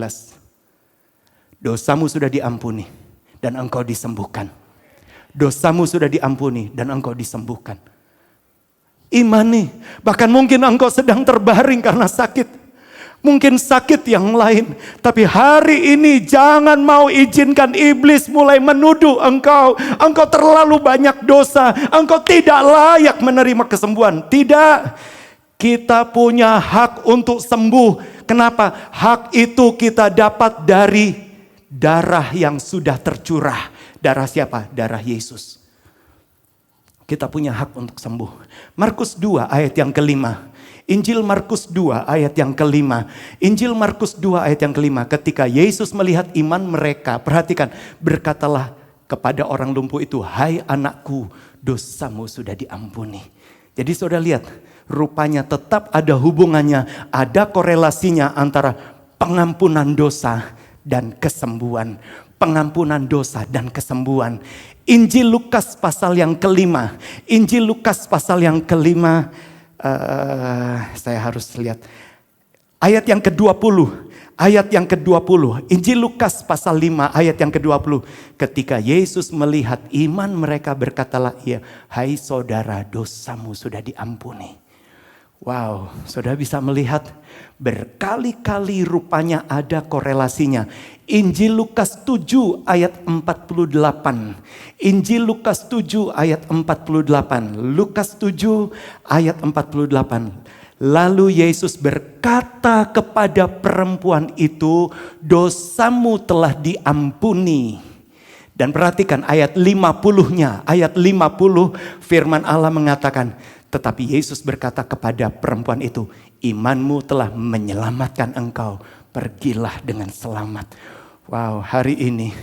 Dosamu sudah diampuni dan engkau disembuhkan. Dosamu sudah diampuni dan engkau disembuhkan. Iman nih, bahkan mungkin engkau sedang terbaring karena sakit. Mungkin sakit yang lain. Tapi hari ini jangan mau izinkan iblis mulai menuduh engkau. Engkau terlalu banyak dosa. Engkau tidak layak menerima kesembuhan. Tidak. Kita punya hak untuk sembuh. Kenapa? Hak itu kita dapat dari darah yang sudah tercurah. Darah siapa? Darah Yesus. Kita punya hak untuk sembuh. Markus 2 ayat yang kelima. Injil Markus 2 ayat yang kelima. Injil Markus 2 ayat yang kelima. Ketika Yesus melihat iman mereka, perhatikan, berkatalah kepada orang lumpuh itu, hai anakku, dosamu sudah diampuni. Jadi saudara lihat, rupanya tetap ada hubungannya, ada korelasinya antara pengampunan dosa dan kesembuhan. Pengampunan dosa dan kesembuhan. Injil Lukas pasal yang kelima. Injil Lukas pasal yang kelima. Saya harus lihat ayat yang ke-20. Ayat yang ke-20. Injil Lukas pasal 5 ayat yang ke-20. Ketika Yesus melihat iman mereka, berkatalah ia, hai saudara, dosamu sudah diampuni. Wow, saudara bisa melihat berkali-kali rupanya ada korelasinya. Injil Lukas 7 ayat 48. Injil Lukas 7 ayat 48. Lukas 7 ayat 48. Lalu Yesus berkata kepada perempuan itu, dosamu telah diampuni. Dan perhatikan ayat 50-nya. Ayat 50 firman Allah mengatakan, tetapi Yesus berkata kepada perempuan itu, imanmu telah menyelamatkan engkau, pergilah dengan selamat. Wow, hari ini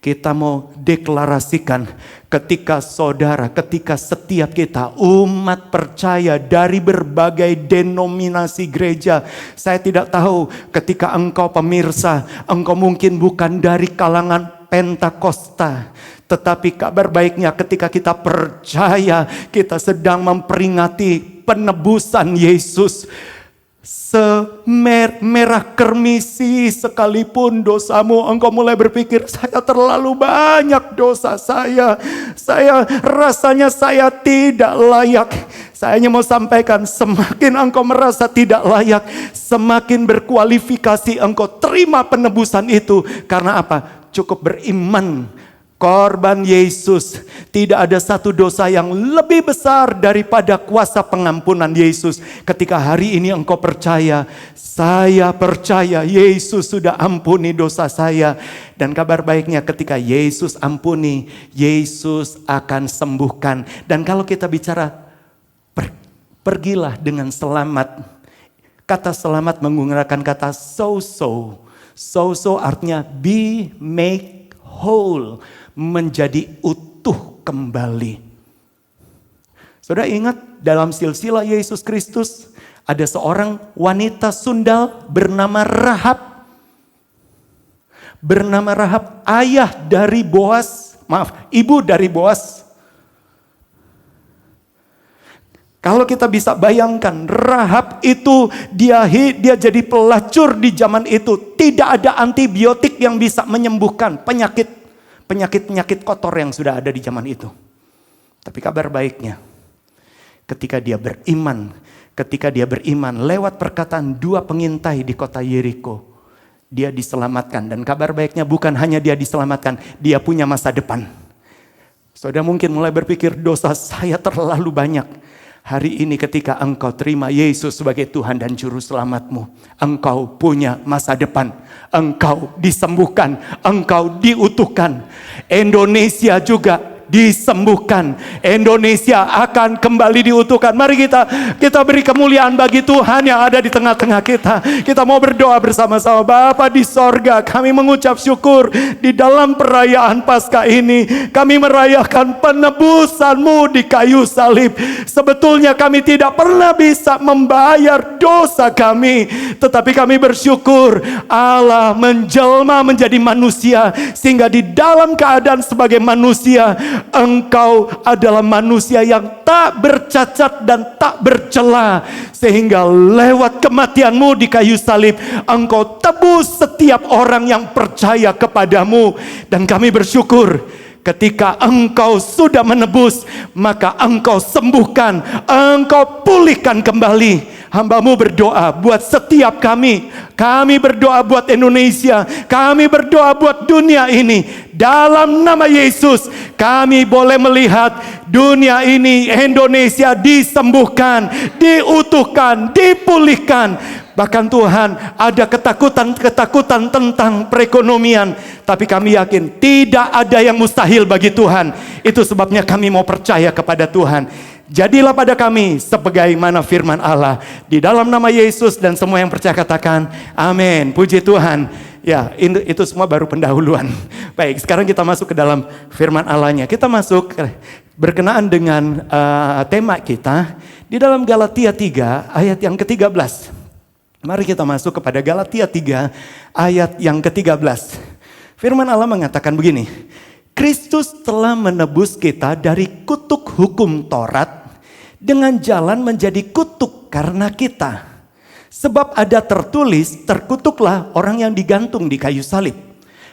kita mau deklarasikan ketika saudara, ketika setiap kita umat percaya dari berbagai denominasi gereja. Saya tidak tahu ketika engkau pemirsa, engkau mungkin bukan dari kalangan Pentakosta. Tetapi kabar baiknya ketika kita percaya, kita sedang memperingati penebusan Yesus. Semerah kermisi sekalipun dosamu, engkau mulai berpikir, saya terlalu banyak dosa saya rasanya saya tidak layak. Saya hanya mau sampaikan, semakin engkau merasa tidak layak, semakin berkualifikasi engkau terima penebusan itu. Karena apa? Cukup beriman. Korban Yesus, tidak ada satu dosa yang lebih besar daripada kuasa pengampunan Yesus. Ketika hari ini engkau percaya, saya percaya Yesus sudah ampuni dosa saya. Dan kabar baiknya ketika Yesus ampuni, Yesus akan sembuhkan. Dan kalau kita bicara pergilah dengan selamat, kata selamat menggunakan kata so-so. So-so artinya be, make whole, menjadi utuh kembali. Saudara ingat dalam silsilah Yesus Kristus ada seorang wanita sundal bernama Rahab. Bernama Rahab, ayah dari Boas, ibu dari Boas. Kalau kita bisa bayangkan, Rahab itu dia jadi pelacur di zaman itu. Tidak ada antibiotik yang bisa menyembuhkan penyakit kotor yang sudah ada di zaman itu. Tapi kabar baiknya, ketika dia beriman lewat perkataan 2 pengintai di kota Yeriko, dia diselamatkan. Dan kabar baiknya bukan hanya dia diselamatkan, dia punya masa depan. Saudara mungkin mulai berpikir, dosa saya terlalu banyak. Hari ini ketika engkau terima Yesus sebagai Tuhan dan Juru Selamatmu, engkau punya masa depan. Engkau disembuhkan, engkau diutuhkan. Indonesia juga disembuhkan. Indonesia akan kembali diutuhkan. Mari kita beri kemuliaan bagi Tuhan yang ada di tengah-tengah kita. Kita mau berdoa bersama-sama. Bapa di sorga, kami mengucap syukur di dalam perayaan Paskah ini. Kami merayakan penebusan-Mu di kayu salib. Sebetulnya kami tidak pernah bisa membayar dosa kami, tetapi kami bersyukur Allah menjelma menjadi manusia, sehingga di dalam keadaan sebagai manusia, Engkau adalah manusia yang tak bercacat dan tak bercela, sehingga lewat kematian-Mu di kayu salib Engkau tebus setiap orang yang percaya kepadamu. Dan kami bersyukur ketika Engkau sudah menebus, maka Engkau sembuhkan, Engkau pulihkan kembali. Hamba-Mu berdoa buat setiap kami. Kami berdoa buat Indonesia. Kami berdoa buat dunia ini. Dalam nama Yesus, kami boleh melihat dunia ini, Indonesia disembuhkan, diutuhkan, dipulihkan. Bahkan Tuhan, ada ketakutan tentang perekonomian, tapi kami yakin tidak ada yang mustahil bagi Tuhan. Itu sebabnya kami mau percaya kepada Tuhan. Jadilah pada kami sebagaimana firman Allah. Di dalam nama Yesus, dan semua yang percaya katakan amin. Puji Tuhan. Ya, itu semua baru pendahuluan. Baik, sekarang kita masuk ke dalam firman Allahnya. Kita masuk berkenaan dengan tema kita di dalam Galatia 3 ayat yang ke-13. Mari kita masuk kepada Galatia 3 ayat yang ke-13. Firman Allah mengatakan begini, Kristus telah menebus kita dari kutuk hukum Taurat dengan jalan menjadi kutuk karena kita. Sebab ada tertulis, terkutuklah orang yang digantung di kayu salib.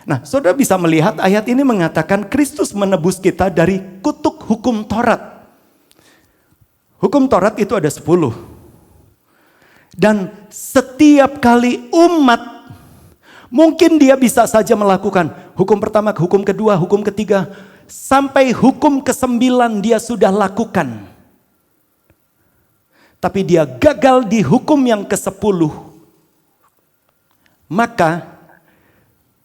Nah, saudara bisa melihat ayat ini mengatakan Kristus menebus kita dari kutuk hukum Taurat. Hukum Taurat itu ada 10. Dan setiap kali umat, mungkin dia bisa saja melakukan hukum pertama, hukum kedua, hukum ketiga, sampai hukum ke-9 dia sudah lakukan. Tapi dia gagal di hukum yang ke-10. Maka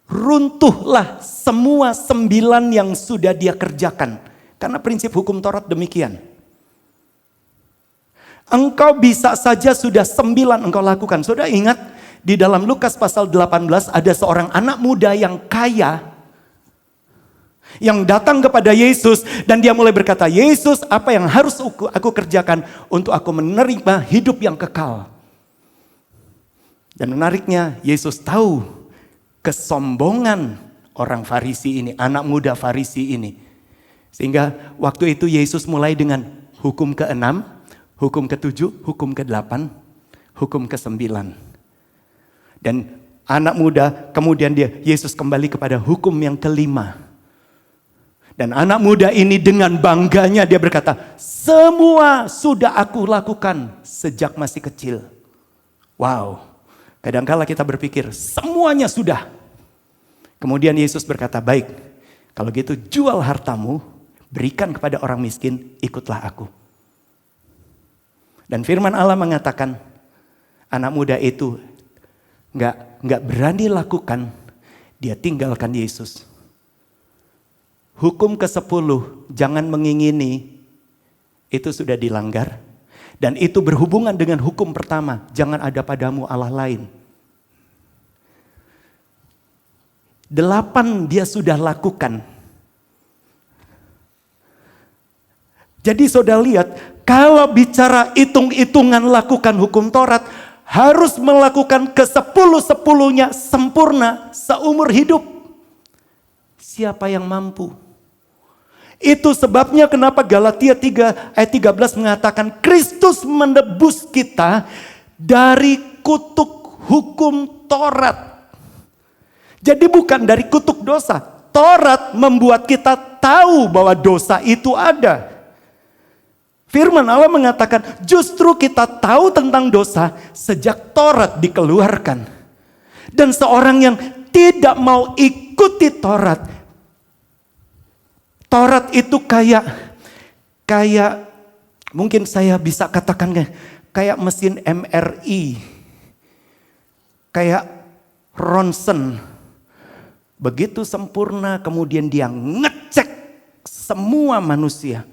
runtuhlah semua 9 yang sudah dia kerjakan. Karena prinsip hukum Taurat demikian. Engkau bisa saja sudah 9 engkau lakukan. Saudara ingat di dalam Lukas pasal 18 ada seorang anak muda yang kaya, yang datang kepada Yesus dan dia mulai berkata, Yesus, apa yang harus aku kerjakan untuk aku menerima hidup yang kekal? Dan menariknya, Yesus tahu kesombongan orang Farisi ini, anak muda Farisi ini. Sehingga waktu itu Yesus mulai dengan hukum ke-6, hukum ke-7, hukum ke-8, hukum ke-9. Dan anak muda, kemudian Yesus kembali kepada hukum yang ke-5. Dan anak muda ini dengan bangganya dia berkata, semua sudah aku lakukan sejak masih kecil. Wow, kadangkala kita berpikir semuanya sudah. Kemudian Yesus berkata, baik, Kalau gitu jual hartamu, berikan kepada orang miskin, ikutlah aku. Dan firman Allah mengatakan, anak muda itu nggak berani lakukan, dia tinggalkan Yesus. Hukum ke-10, jangan mengingini, itu sudah dilanggar. Dan itu berhubungan dengan hukum pertama, jangan ada padamu Allah lain. 8 dia sudah lakukan. Jadi saudara lihat, kalau bicara hitung-hitungan lakukan hukum Taurat, harus melakukan ke-10-10-nya sempurna seumur hidup. Siapa yang mampu? Itu sebabnya kenapa Galatia 3 ayat 13 mengatakan Kristus menebus kita dari kutuk hukum Taurat. Jadi bukan dari kutuk dosa. Taurat membuat kita tahu bahwa dosa itu ada. Firman Allah mengatakan justru kita tahu tentang dosa sejak Taurat dikeluarkan. Dan seorang yang tidak mau ikuti Taurat itu kayak mungkin saya bisa katakan kayak mesin MRI. Kayak ronsen. Begitu sempurna kemudian dia ngecek semua manusia.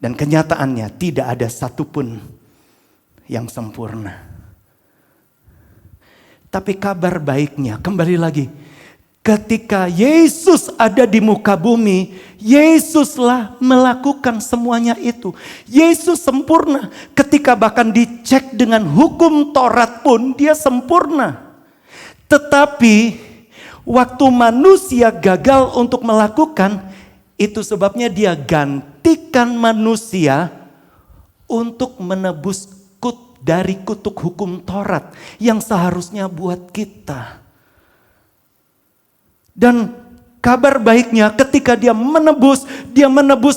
Dan kenyataannya tidak ada satupun yang sempurna. Tapi kabar baiknya, kembali lagi. Ketika Yesus ada di muka bumi, Yesuslah melakukan semuanya itu. Yesus sempurna. Ketika bahkan dicek dengan hukum Taurat pun dia sempurna. Tetapi waktu manusia gagal untuk melakukan, itu sebabnya dia gantikan manusia untuk menebus dari kutuk hukum Taurat yang seharusnya buat kita. Dan kabar baiknya ketika dia menebus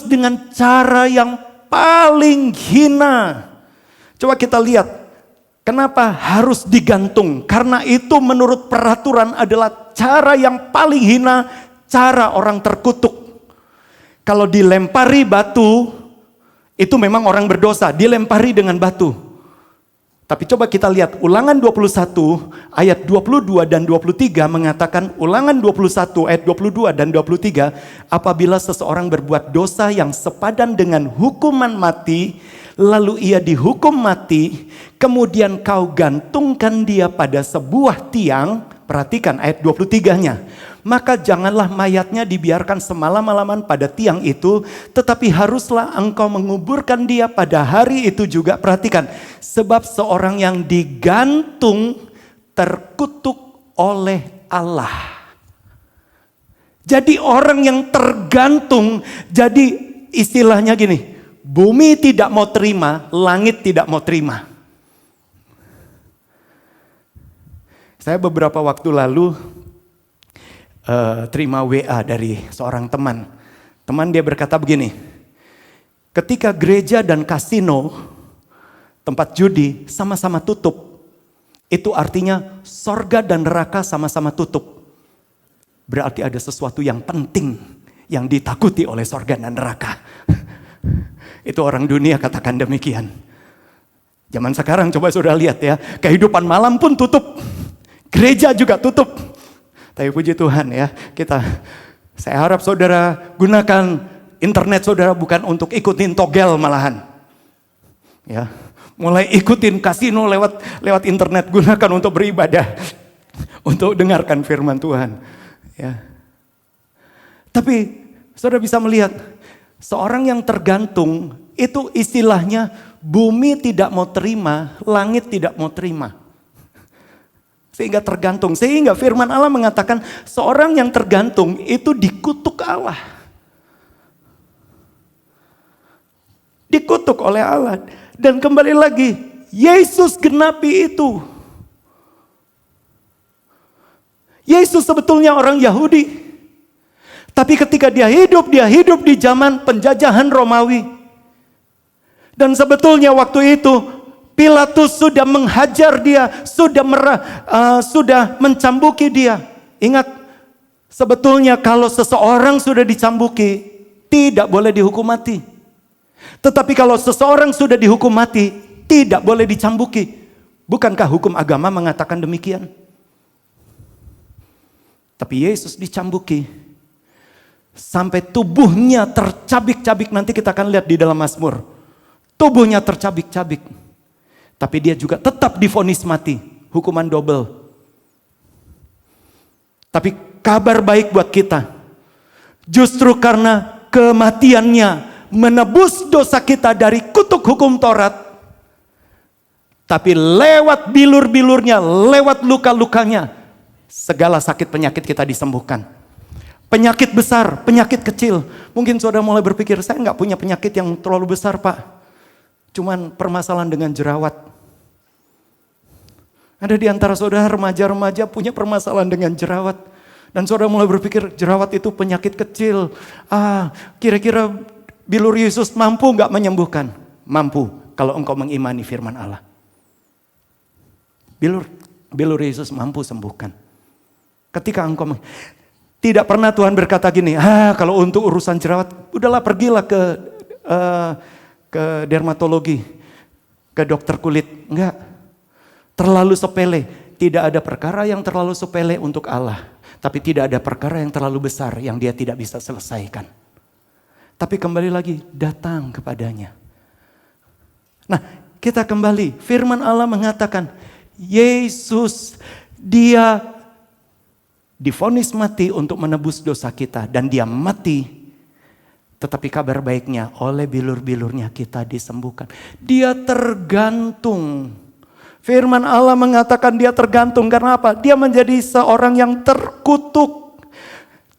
dengan cara yang paling hina. Coba kita lihat, kenapa harus digantung? Karena itu menurut peraturan adalah cara yang paling hina, cara orang terkutuk. Kalau dilempari batu, itu memang orang berdosa, dilempari dengan batu. Tapi coba kita lihat Ulangan 21 ayat 22 dan 23 mengatakan, Ulangan 21 ayat 22 dan 23, apabila seseorang berbuat dosa yang sepadan dengan hukuman mati, lalu ia dihukum mati, kemudian kau gantungkan dia pada sebuah tiang, perhatikan ayat 23-nya. Maka janganlah mayatnya dibiarkan semalam-malaman pada tiang itu, tetapi haruslah engkau menguburkan dia pada hari itu juga. Perhatikan, sebab seorang yang digantung terkutuk oleh Allah. Jadi orang yang tergantung, jadi istilahnya gini, bumi tidak mau terima, langit tidak mau terima. Saya beberapa waktu lalu terima WA dari seorang teman. Teman dia berkata begini, ketika gereja dan kasino, tempat judi sama-sama tutup, itu artinya sorga dan neraka sama-sama tutup. Berarti ada sesuatu yang penting yang ditakuti oleh sorga dan neraka. Itu orang dunia katakan demikian. Zaman sekarang coba saudara lihat ya, kehidupan malam pun tutup, gereja juga tutup. Tapi puji Tuhan ya, saya harap saudara gunakan internet saudara bukan untuk ikutin togel malahan. Ya, mulai ikutin kasino lewat internet, gunakan untuk beribadah, untuk dengarkan firman Tuhan. Ya. Tapi saudara bisa melihat, seorang yang tergantung itu istilahnya bumi tidak mau terima, langit tidak mau terima. Sehingga tergantung. Sehingga firman Allah mengatakan seorang yang tergantung itu dikutuk Allah. Dikutuk oleh Allah. Dan kembali lagi, Yesus genapi itu. Yesus sebetulnya orang Yahudi. Tapi ketika dia hidup di zaman penjajahan Romawi. Dan sebetulnya waktu itu Pilatus sudah menghajar dia, sudah mencambuki dia. Ingat Sebetulnya kalau seseorang sudah dicambuki, tidak boleh dihukum mati. Tetapi kalau seseorang sudah dihukum mati, tidak boleh dicambuki. Bukankah hukum agama mengatakan demikian? Tapi Yesus dicambuki sampai tubuhnya tercabik-cabik. Nanti kita akan lihat di dalam Mazmur. Tubuhnya tercabik-cabik. Tapi dia juga tetap divonis mati. Hukuman double. Tapi kabar baik buat kita. Justru karena kematiannya menebus dosa kita dari kutuk hukum Taurat. Tapi lewat bilur-bilurnya, lewat luka-lukanya, segala sakit penyakit kita disembuhkan. Penyakit besar, penyakit kecil. Mungkin saudara mulai berpikir, saya nggak punya penyakit yang terlalu besar, Pak. Cuman permasalahan dengan jerawat. Ada di antara saudara remaja-remaja punya permasalahan dengan jerawat. Dan saudara mulai berpikir jerawat itu penyakit kecil. Kira-kira bilur Yesus mampu nggak menyembuhkan? Mampu kalau engkau mengimani firman Allah. Bilur Yesus mampu sembuhkan. Ketika engkau tidak pernah Tuhan berkata gini, kalau untuk urusan jerawat, udahlah pergilah ke dermatologi, ke dokter kulit. Enggak, terlalu sepele. Tidak ada perkara yang terlalu sepele untuk Allah. Tapi tidak ada perkara yang terlalu besar yang dia tidak bisa selesaikan. Tapi kembali lagi, datang kepadanya. Nah, kita kembali. Firman Allah mengatakan, Yesus, dia divonis mati untuk menebus dosa kita. Dan dia mati. Tetapi kabar baiknya, oleh bilur-bilurnya kita disembuhkan. Dia tergantung. Firman Allah mengatakan dia tergantung karena apa? Dia menjadi seorang yang terkutuk.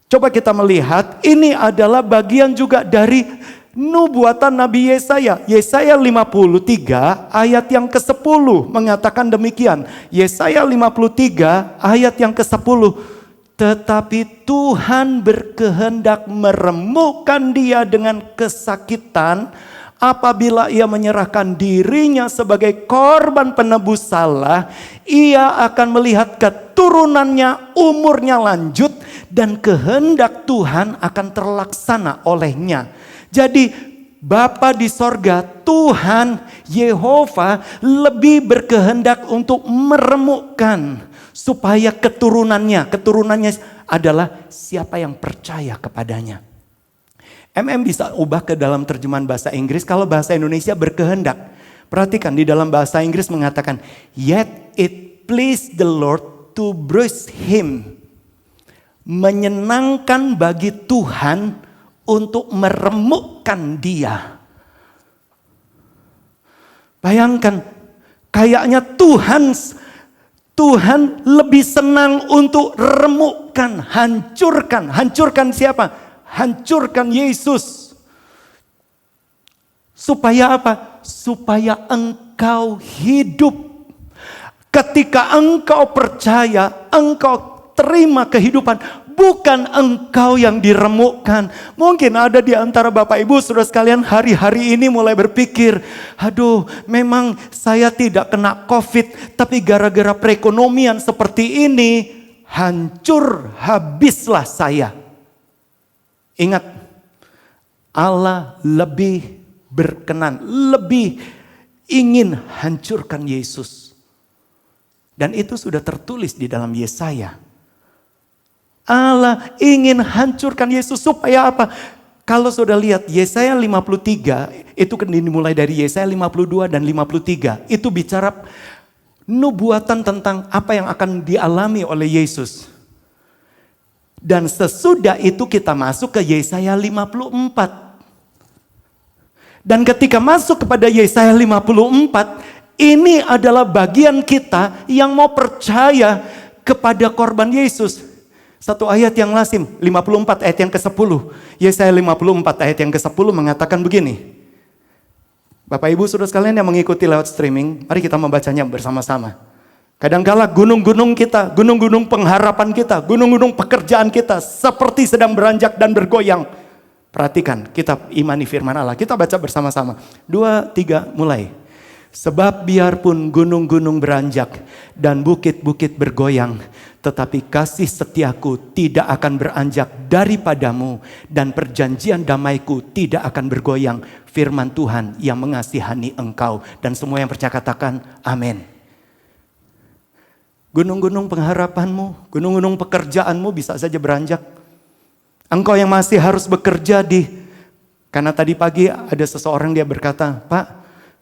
Coba kita melihat, ini adalah bagian juga dari nubuatan Nabi Yesaya. Yesaya 53 ayat yang ke-10 mengatakan demikian. Yesaya 53 ayat yang ke-10. Tetapi Tuhan berkehendak meremukkan dia dengan kesakitan apabila ia menyerahkan dirinya sebagai korban penebus salah. Ia akan melihat keturunannya, umurnya lanjut, dan kehendak Tuhan akan terlaksana olehnya. Jadi Bapa di sorga, Tuhan Yehova lebih berkehendak untuk meremukkan supaya keturunannya adalah siapa yang percaya kepadanya. Bisa ubah ke dalam terjemahan bahasa Inggris. Kalau bahasa Indonesia berkehendak. Perhatikan di dalam bahasa Inggris mengatakan, yet it pleased the Lord to bruise him. Menyenangkan bagi Tuhan untuk meremukkan dia. Bayangkan, kayaknya Tuhan lebih senang untuk remukkan, hancurkan. Hancurkan siapa? Hancurkan Yesus. Supaya apa? Supaya engkau hidup. Ketika engkau percaya, engkau terima kehidupan. Bukan engkau yang diremukkan. Mungkin ada di antara Bapak Ibu saudara sekalian hari-hari ini mulai berpikir, aduh memang saya tidak kena COVID. Tapi gara-gara perekonomian seperti ini, hancur habislah saya. Ingat, Allah lebih berkenan, lebih ingin hancurkan Yesus. Dan itu sudah tertulis di dalam Yesaya. Allah ingin hancurkan Yesus supaya apa? Kalau sudah lihat Yesaya 53, itu kan dimulai dari Yesaya 52 dan 53. Itu bicara nubuatan tentang apa yang akan dialami oleh Yesus. Dan sesudah itu kita masuk ke Yesaya 54. Dan ketika masuk kepada Yesaya 54, ini adalah bagian kita yang mau percaya kepada korban Yesus. Satu ayat yang lazim, 54 ayat yang ke-10. Yesaya 54 ayat yang ke-10 mengatakan begini. Bapak Ibu saudara sekalian yang mengikuti lewat streaming, mari kita membacanya bersama-sama. Kadangkala gunung-gunung kita, gunung-gunung pengharapan kita, gunung-gunung pekerjaan kita seperti sedang beranjak dan bergoyang. Perhatikan, kita imani firman Allah. Kita baca bersama-sama. 2, 3, mulai. Sebab biarpun gunung-gunung beranjak dan bukit-bukit bergoyang, tetapi kasih setiaku tidak akan beranjak daripadamu dan perjanjian damaiku tidak akan bergoyang. Firman Tuhan yang mengasihani engkau. Dan semua yang percaya katakan amin. Gunung-gunung pengharapanmu, gunung-gunung pekerjaanmu bisa saja beranjak. Engkau yang masih harus bekerja karena tadi pagi ada seseorang dia berkata, Pak,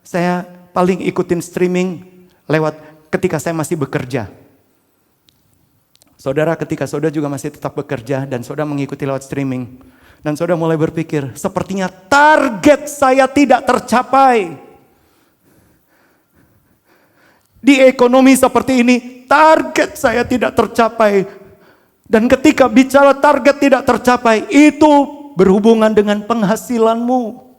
saya paling ikutin streaming lewat ketika saya masih bekerja. Saudara, ketika saudara juga masih tetap bekerja dan saudara mengikuti lewat streaming. Dan saudara mulai berpikir, sepertinya target saya tidak tercapai. Di ekonomi seperti ini, target saya tidak tercapai. Dan ketika bicara target tidak tercapai, itu berhubungan dengan penghasilanmu.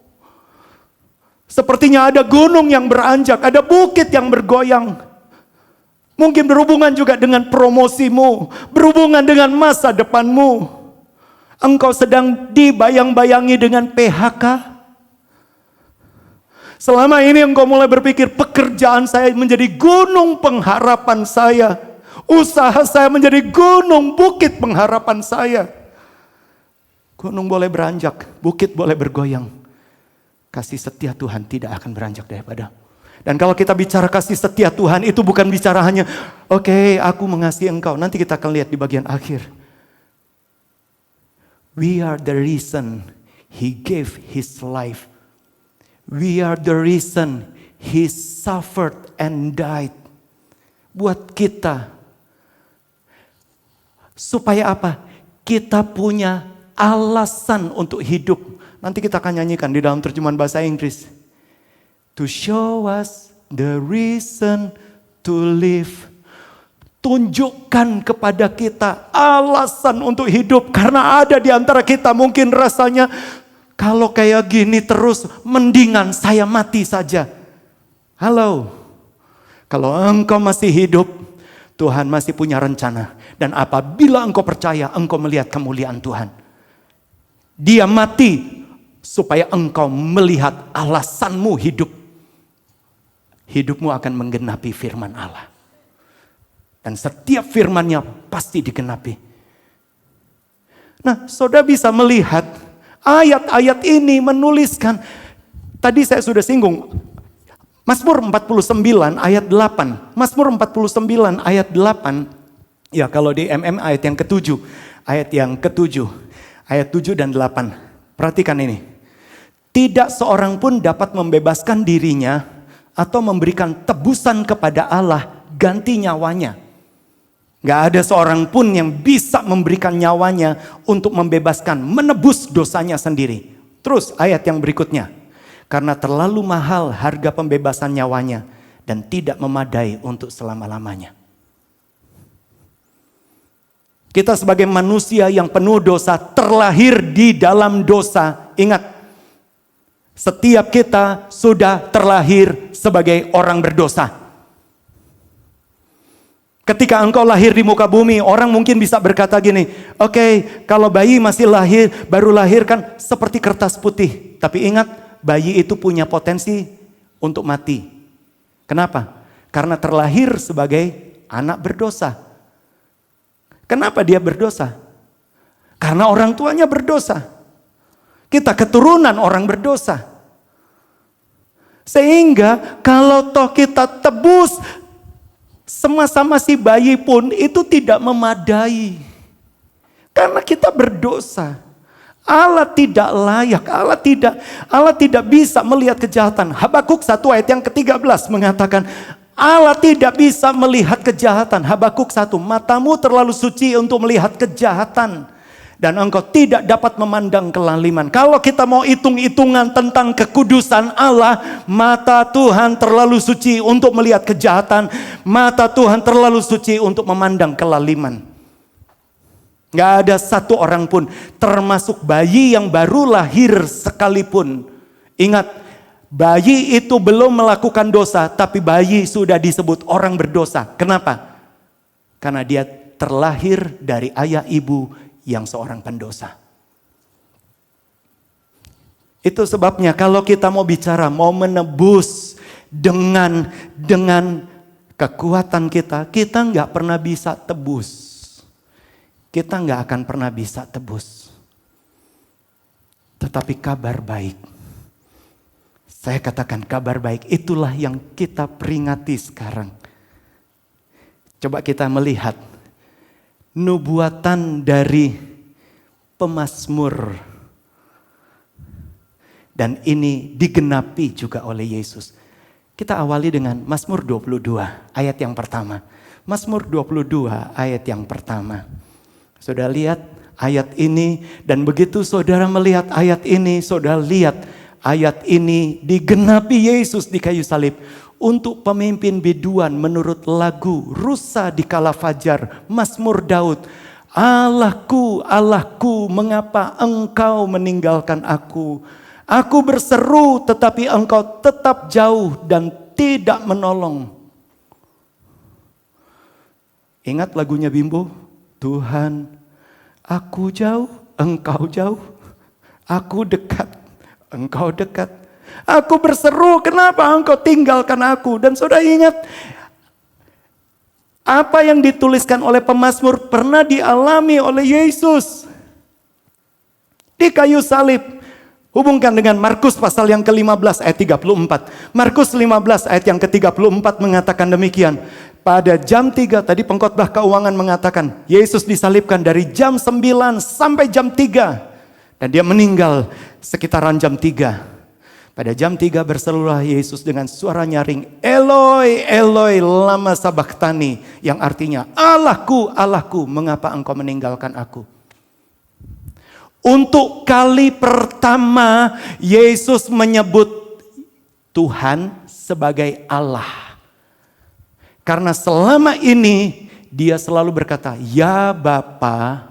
Sepertinya ada gunung yang beranjak, ada bukit yang bergoyang. Mungkin berhubungan juga dengan promosimu, berhubungan dengan masa depanmu. Engkau sedang dibayang-bayangi dengan PHK. Selama ini engkau mulai berpikir, pekerjaan saya menjadi gunung pengharapan saya. Usaha saya menjadi gunung bukit pengharapan saya. Gunung boleh beranjak, bukit boleh bergoyang. Kasih setia Tuhan tidak akan beranjak daripada. Dan kalau kita bicara kasih setia Tuhan, itu bukan bicara hanya, oke, aku mengasihi engkau. Nanti kita akan lihat di bagian akhir. We are the reason He gave His life. We are the reason He suffered and died. Buat kita. Supaya apa? Kita punya alasan untuk hidup. Nanti kita akan nyanyikan di dalam terjemahan bahasa Inggris. To show us the reason to live. Tunjukkan kepada kita alasan untuk hidup. Karena ada di antara kita mungkin rasanya, kalau kayak gini terus, mendingan saya mati saja. Halo, kalau engkau masih hidup, Tuhan masih punya rencana. Dan apabila engkau percaya, engkau melihat kemuliaan Tuhan. Dia mati supaya engkau melihat alasanmu hidup. Hidupmu akan menggenapi firman Allah. Dan setiap firman-Nya pasti digenapi. Nah, saudara bisa melihat ayat-ayat ini menuliskan. Tadi saya sudah singgung. Mazmur 49 ayat 8. Mazmur 49 ayat 8. Ya, kalau di ayat yang ke-7. Ayat yang ke-7. Ayat 7 dan 8. Perhatikan ini. Tidak seorang pun dapat membebaskan dirinya atau memberikan tebusan kepada Allah ganti nyawanya. Gak ada seorang pun yang bisa memberikan nyawanya untuk membebaskan, menebus dosanya sendiri. Terus ayat yang berikutnya. Karena terlalu mahal harga pembebasan nyawanya dan tidak memadai untuk selama-lamanya. Kita sebagai manusia yang penuh dosa, terlahir di dalam dosa. Ingat, setiap kita sudah terlahir sebagai orang berdosa. Ketika engkau lahir di muka bumi, orang mungkin bisa berkata gini, oke, kalau bayi masih lahir, baru lahir kan seperti kertas putih. Tapi ingat, bayi itu punya potensi untuk mati. Kenapa? Karena terlahir sebagai anak berdosa. Kenapa dia berdosa? Karena orang tuanya berdosa. Kita keturunan orang berdosa. Sehingga kalau toh kita tebus sama-sama si bayi pun itu tidak memadai. Karena kita berdosa. Allah tidak layak, Allah tidak bisa melihat kejahatan. Habakuk 1 ayat yang ke-13 mengatakan, Allah tidak bisa melihat kejahatan. Habakuk 1, matamu terlalu suci untuk melihat kejahatan. Dan engkau tidak dapat memandang kelaliman. Kalau kita mau hitung-hitungan tentang kekudusan Allah, mata Tuhan terlalu suci untuk melihat kejahatan. Mata Tuhan terlalu suci untuk memandang kelaliman. Gak ada satu orang pun, termasuk bayi yang baru lahir sekalipun. Ingat, bayi itu belum melakukan dosa, tapi bayi sudah disebut orang berdosa. Kenapa? Karena dia terlahir dari ayah ibu yang seorang pendosa. Itu sebabnya kalau kita mau bicara, mau menebus dengan kekuatan kita nggak pernah bisa tebus. Kita nggak akan pernah bisa tebus. Tetapi kabar baik, saya katakan kabar baik, itulah yang kita peringati sekarang. Coba kita melihat nubuatan dari pemazmur. Dan ini digenapi juga oleh Yesus. Kita awali dengan Mazmur 22 ayat yang pertama. Mazmur 22 ayat yang pertama. Saudara lihat ayat ini, dan begitu saudara melihat ayat ini, saudara lihat ayat ini digenapi Yesus di kayu salib. Untuk pemimpin biduan menurut lagu Rusa di Kala Fajar, Mazmur Daud. Allahku, Allahku, mengapa engkau meninggalkan aku? Aku berseru tetapi engkau tetap jauh dan tidak menolong. Ingat lagunya Bimbo? Tuhan, aku jauh, engkau jauh. Aku dekat, engkau dekat. Aku berseru, kenapa engkau tinggalkan aku? Dan saudara ingat, apa yang dituliskan oleh pemazmur pernah dialami oleh Yesus di kayu salib. Hubungkan dengan Markus pasal yang ke-15 ayat 34. Markus 15 ayat yang ke-34 mengatakan demikian. Pada jam 3, tadi pengkhotbah keuangan mengatakan, Yesus disalibkan dari jam 9 sampai jam 3. Dan dia meninggal sekitaran jam 3. Pada jam 3 berserulah Yesus dengan suara nyaring, Eloi, Eloi, lama sabachthani. Yang artinya, Allahku, Allahku, mengapa engkau meninggalkan aku? Untuk kali pertama Yesus menyebut Tuhan sebagai Allah. Karena selama ini dia selalu berkata, ya Bapa,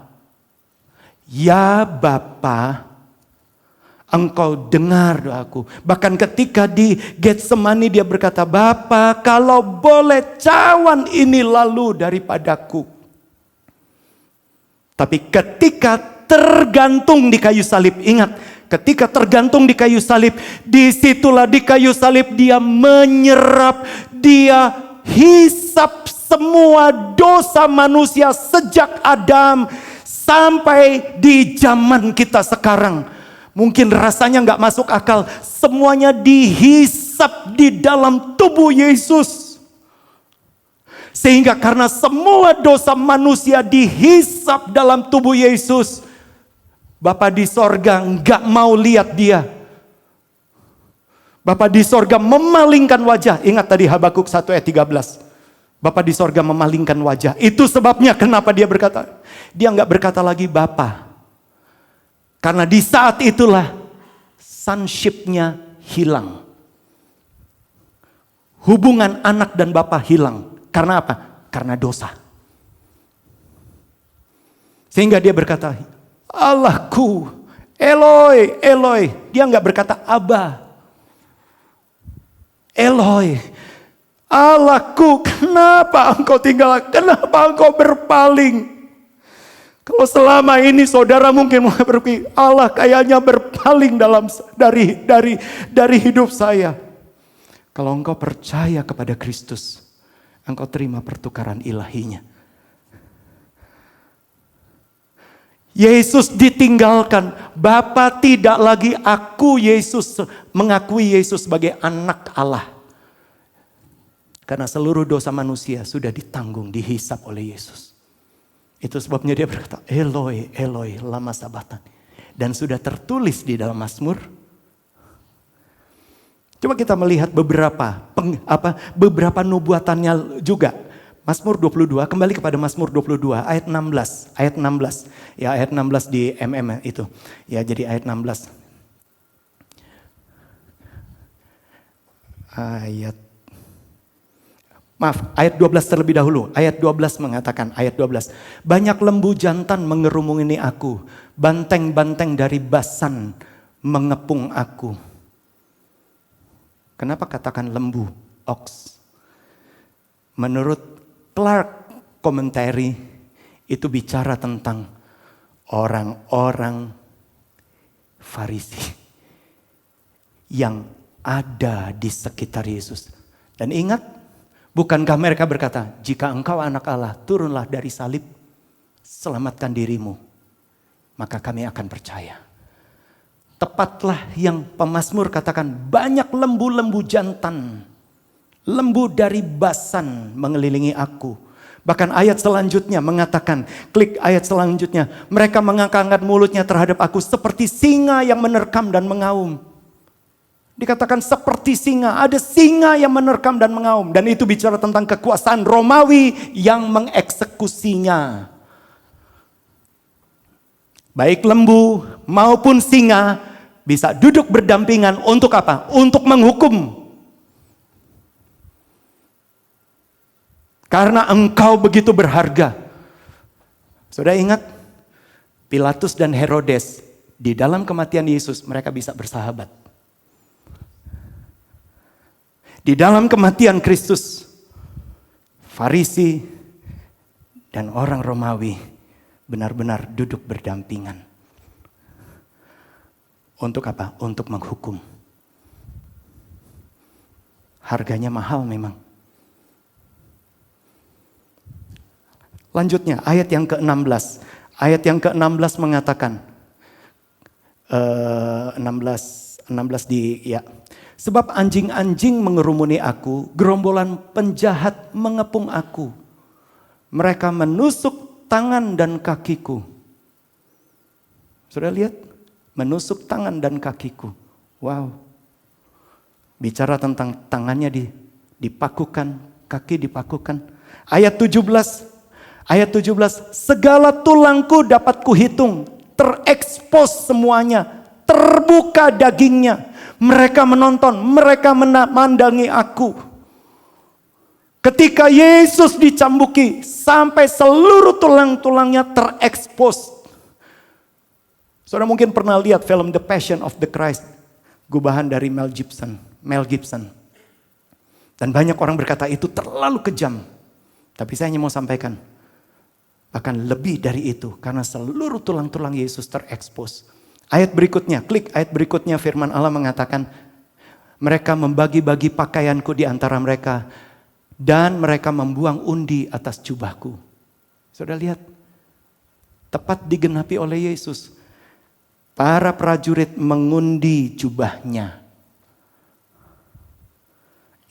engkau dengar doaku. Bahkan ketika di Getsemani dia berkata, Bapa, kalau boleh cawan ini lalu daripadaku. Tapi ketika tergantung di kayu salib, ingat, ketika tergantung di kayu salib, disitulah di kayu salib dia menyerap, dia hisap semua dosa manusia sejak Adam sampai di zaman kita sekarang. Mungkin rasanya gak masuk akal, semuanya dihisap di dalam tubuh Yesus. Sehingga karena semua dosa manusia dihisap dalam tubuh Yesus, Bapa di sorga nggak mau lihat dia. Bapa di sorga memalingkan wajah. Ingat tadi Habakuk 1 ayat 13. Bapa di sorga memalingkan wajah. Itu sebabnya kenapa dia berkata. Dia nggak berkata lagi Bapa. Karena di saat itulah sonship-nya hilang. Hubungan anak dan bapa hilang. Karena apa? Karena dosa. Sehingga dia berkata, Allahku, Eloi, Eloi. Dia nggak berkata Abba. Eloi, Allahku, kenapa engkau tinggal? Kenapa engkau berpaling? Kalau selama ini saudara mungkin berpikir, Allah kayaknya berpaling dari hidup saya. Kalau engkau percaya kepada Kristus, engkau terima pertukaran ilahinya. Yesus ditinggalkan. Bapa tidak lagi mengakui Yesus sebagai anak Allah. Karena seluruh dosa manusia sudah ditanggung, dihisap oleh Yesus. Itu sebabnya dia berkata, Eloi, Eloi, lama sabachthani. Dan sudah tertulis di dalam Mazmur. Coba kita melihat beberapa nubuatannya juga. Mazmur 22, kembali kepada Mazmur 22 ayat 16. Ayat 16. Ya, ayat 16 di itu. Ya, jadi ayat 16. Ayat 12 terlebih dahulu. Ayat 12 mengatakan, ayat 12. Banyak lembu jantan mengerumuni aku. Banteng-banteng dari Basan mengepung aku. Kenapa katakan lembu? Ox. Menurut Clark Commentary itu bicara tentang orang-orang Farisi yang ada di sekitar Yesus. Dan ingat, bukankah mereka berkata, jika engkau anak Allah, turunlah dari salib, selamatkan dirimu, maka kami akan percaya. Tepatlah yang pemazmur katakan, banyak lembu-lembu jantan, lembu dari Basan mengelilingi aku. Bahkan ayat selanjutnya mengatakan, klik ayat selanjutnya, mereka mengangkat mulutnya terhadap aku seperti singa yang menerkam dan mengaum. Dikatakan seperti singa, ada singa yang menerkam dan mengaum. Dan itu bicara tentang kekuasaan Romawi yang mengeksekusinya. Baik lembu maupun singa bisa duduk berdampingan untuk apa? Untuk menghukum. Karena engkau begitu berharga. Saudara ingat, Pilatus dan Herodes di dalam kematian Yesus mereka bisa bersahabat. Di dalam kematian Kristus, Farisi dan orang Romawi benar-benar duduk berdampingan. Untuk apa? Untuk menghukum. Harganya mahal memang. Lanjutnya, ayat yang ke-16. Ayat yang ke-16 mengatakan, 16 sebab anjing-anjing mengerumuni aku, gerombolan penjahat mengepung aku. Mereka menusuk tangan dan kakiku. Sudah lihat? Menusuk tangan dan kakiku. Wow. Bicara tentang tangannya dipakukan, kaki dipakukan. Ayat 17. Ayat 17, segala tulangku dapat kuhitung, terekspos semuanya, terbuka dagingnya. Mereka menonton, mereka memandangi aku. Ketika Yesus dicambuki, sampai seluruh tulang-tulangnya terekspos. Saudara mungkin pernah lihat film The Passion of the Christ, gubahan dari Mel Gibson. Dan banyak orang berkata itu terlalu kejam. Tapi saya hanya mau sampaikan, bahkan lebih dari itu, karena seluruh tulang-tulang Yesus terekspos. Ayat berikutnya, klik ayat berikutnya, firman Allah mengatakan, mereka membagi-bagi pakaianku di antara mereka, dan mereka membuang undi atas jubahku. Sudah lihat, tepat digenapi oleh Yesus. Para prajurit mengundi jubahnya.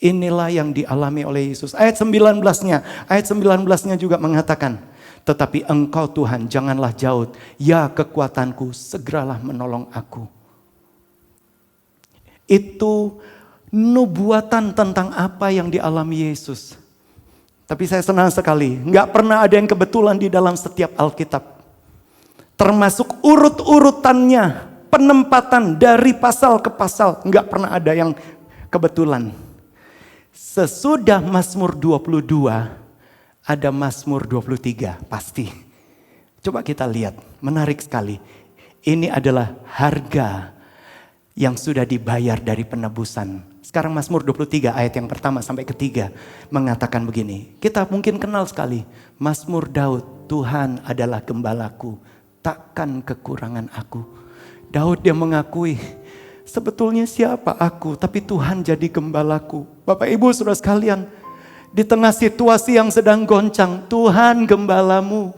Inilah yang dialami oleh Yesus. Ayat 19-nya juga mengatakan, tetapi engkau Tuhan janganlah jauh, ya kekuatanku segeralah menolong aku. Itu nubuatan tentang apa yang dialami Yesus. Tapi saya senang sekali, gak pernah ada yang kebetulan di dalam setiap Alkitab. Termasuk urut-urutannya, penempatan dari pasal ke pasal, gak pernah ada yang kebetulan. Sesudah Mazmur 22, ada Mazmur 23, pasti. Coba kita lihat, menarik sekali. Ini adalah harga yang sudah dibayar dari penebusan. Sekarang Mazmur 23 ayat yang pertama sampai ketiga mengatakan begini. Kita mungkin kenal sekali. Mazmur Daud, Tuhan adalah gembalaku, takkan kekurangan aku. Daud dia mengakui, sebetulnya siapa aku, tapi Tuhan jadi gembalaku. Bapak Ibu Saudara sekalian, di tengah situasi yang sedang goncang, Tuhan gembalamu.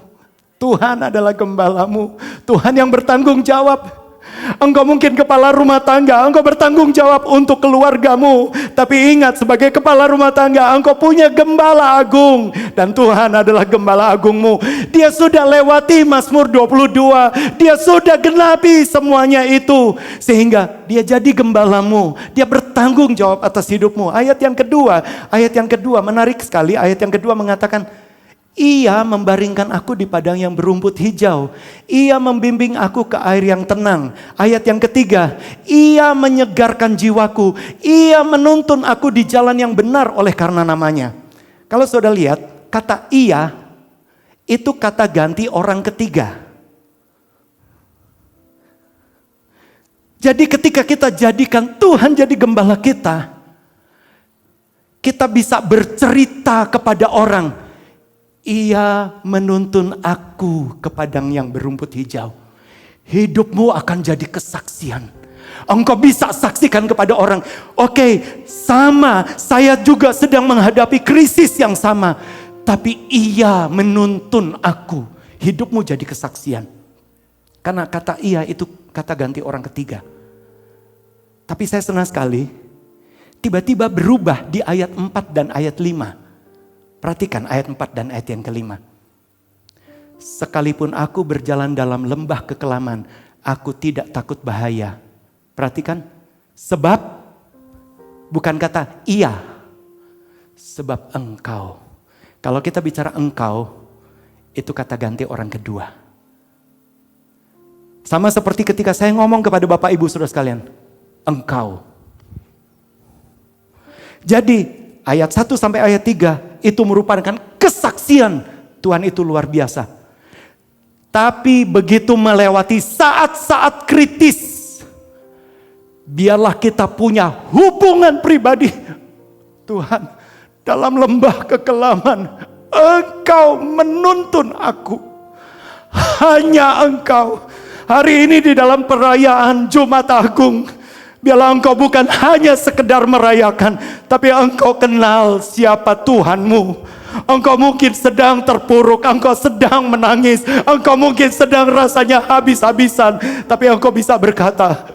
Tuhan adalah gembalamu. Tuhan yang bertanggung jawab. Engkau mungkin kepala rumah tangga, engkau bertanggung jawab untuk keluargamu. Tapi ingat, sebagai kepala rumah tangga, engkau punya gembala agung. Dan Tuhan adalah gembala agungmu. Dia sudah lewati Mazmur 22. Dia sudah genapi semuanya itu. Sehingga dia jadi gembalamu. Dia bertanggung jawab atas hidupmu. Ayat yang kedua menarik sekali. Ayat yang kedua mengatakan, Ia membaringkan aku di padang yang berumput hijau. Ia membimbing aku ke air yang tenang. Ayat yang ketiga, Ia menyegarkan jiwaku. Ia menuntun aku di jalan yang benar oleh karena namanya. Kalau saudara lihat, kata Ia itu kata ganti orang ketiga. Jadi ketika kita jadikan Tuhan jadi gembala kita, kita bisa bercerita kepada orang, Ia menuntun aku ke padang yang berumput hijau. Hidupmu akan jadi kesaksian. Engkau bisa saksikan kepada orang, oke, sama, saya juga sedang menghadapi krisis yang sama. Tapi ia menuntun aku. Hidupmu jadi kesaksian. Karena kata ia itu kata ganti orang ketiga. Tapi saya senang sekali, tiba-tiba berubah di ayat 4 dan ayat 5. Perhatikan ayat 4 dan ayat yang kelima. Sekalipun aku berjalan dalam lembah kekelaman, aku tidak takut bahaya. Perhatikan, sebab, bukan kata iya, sebab engkau. Kalau kita bicara engkau, itu kata ganti orang kedua. Sama seperti ketika saya ngomong kepada Bapak Ibu Saudara sekalian, engkau. Jadi ayat 1 sampai ayat 3 itu merupakan kesaksian Tuhan itu luar biasa. Tapi begitu melewati saat-saat kritis, biarlah kita punya hubungan pribadi. Tuhan, dalam lembah kekelaman, Engkau menuntun aku. Hanya Engkau. Hari ini di dalam perayaan Jumat Agung, biarlah Engkau bukan hanya sekedar merayakan, tapi Engkau kenal siapa Tuhanmu. Engkau mungkin sedang terpuruk, engkau sedang menangis, engkau mungkin sedang rasanya habis-habisan, tapi engkau bisa berkata,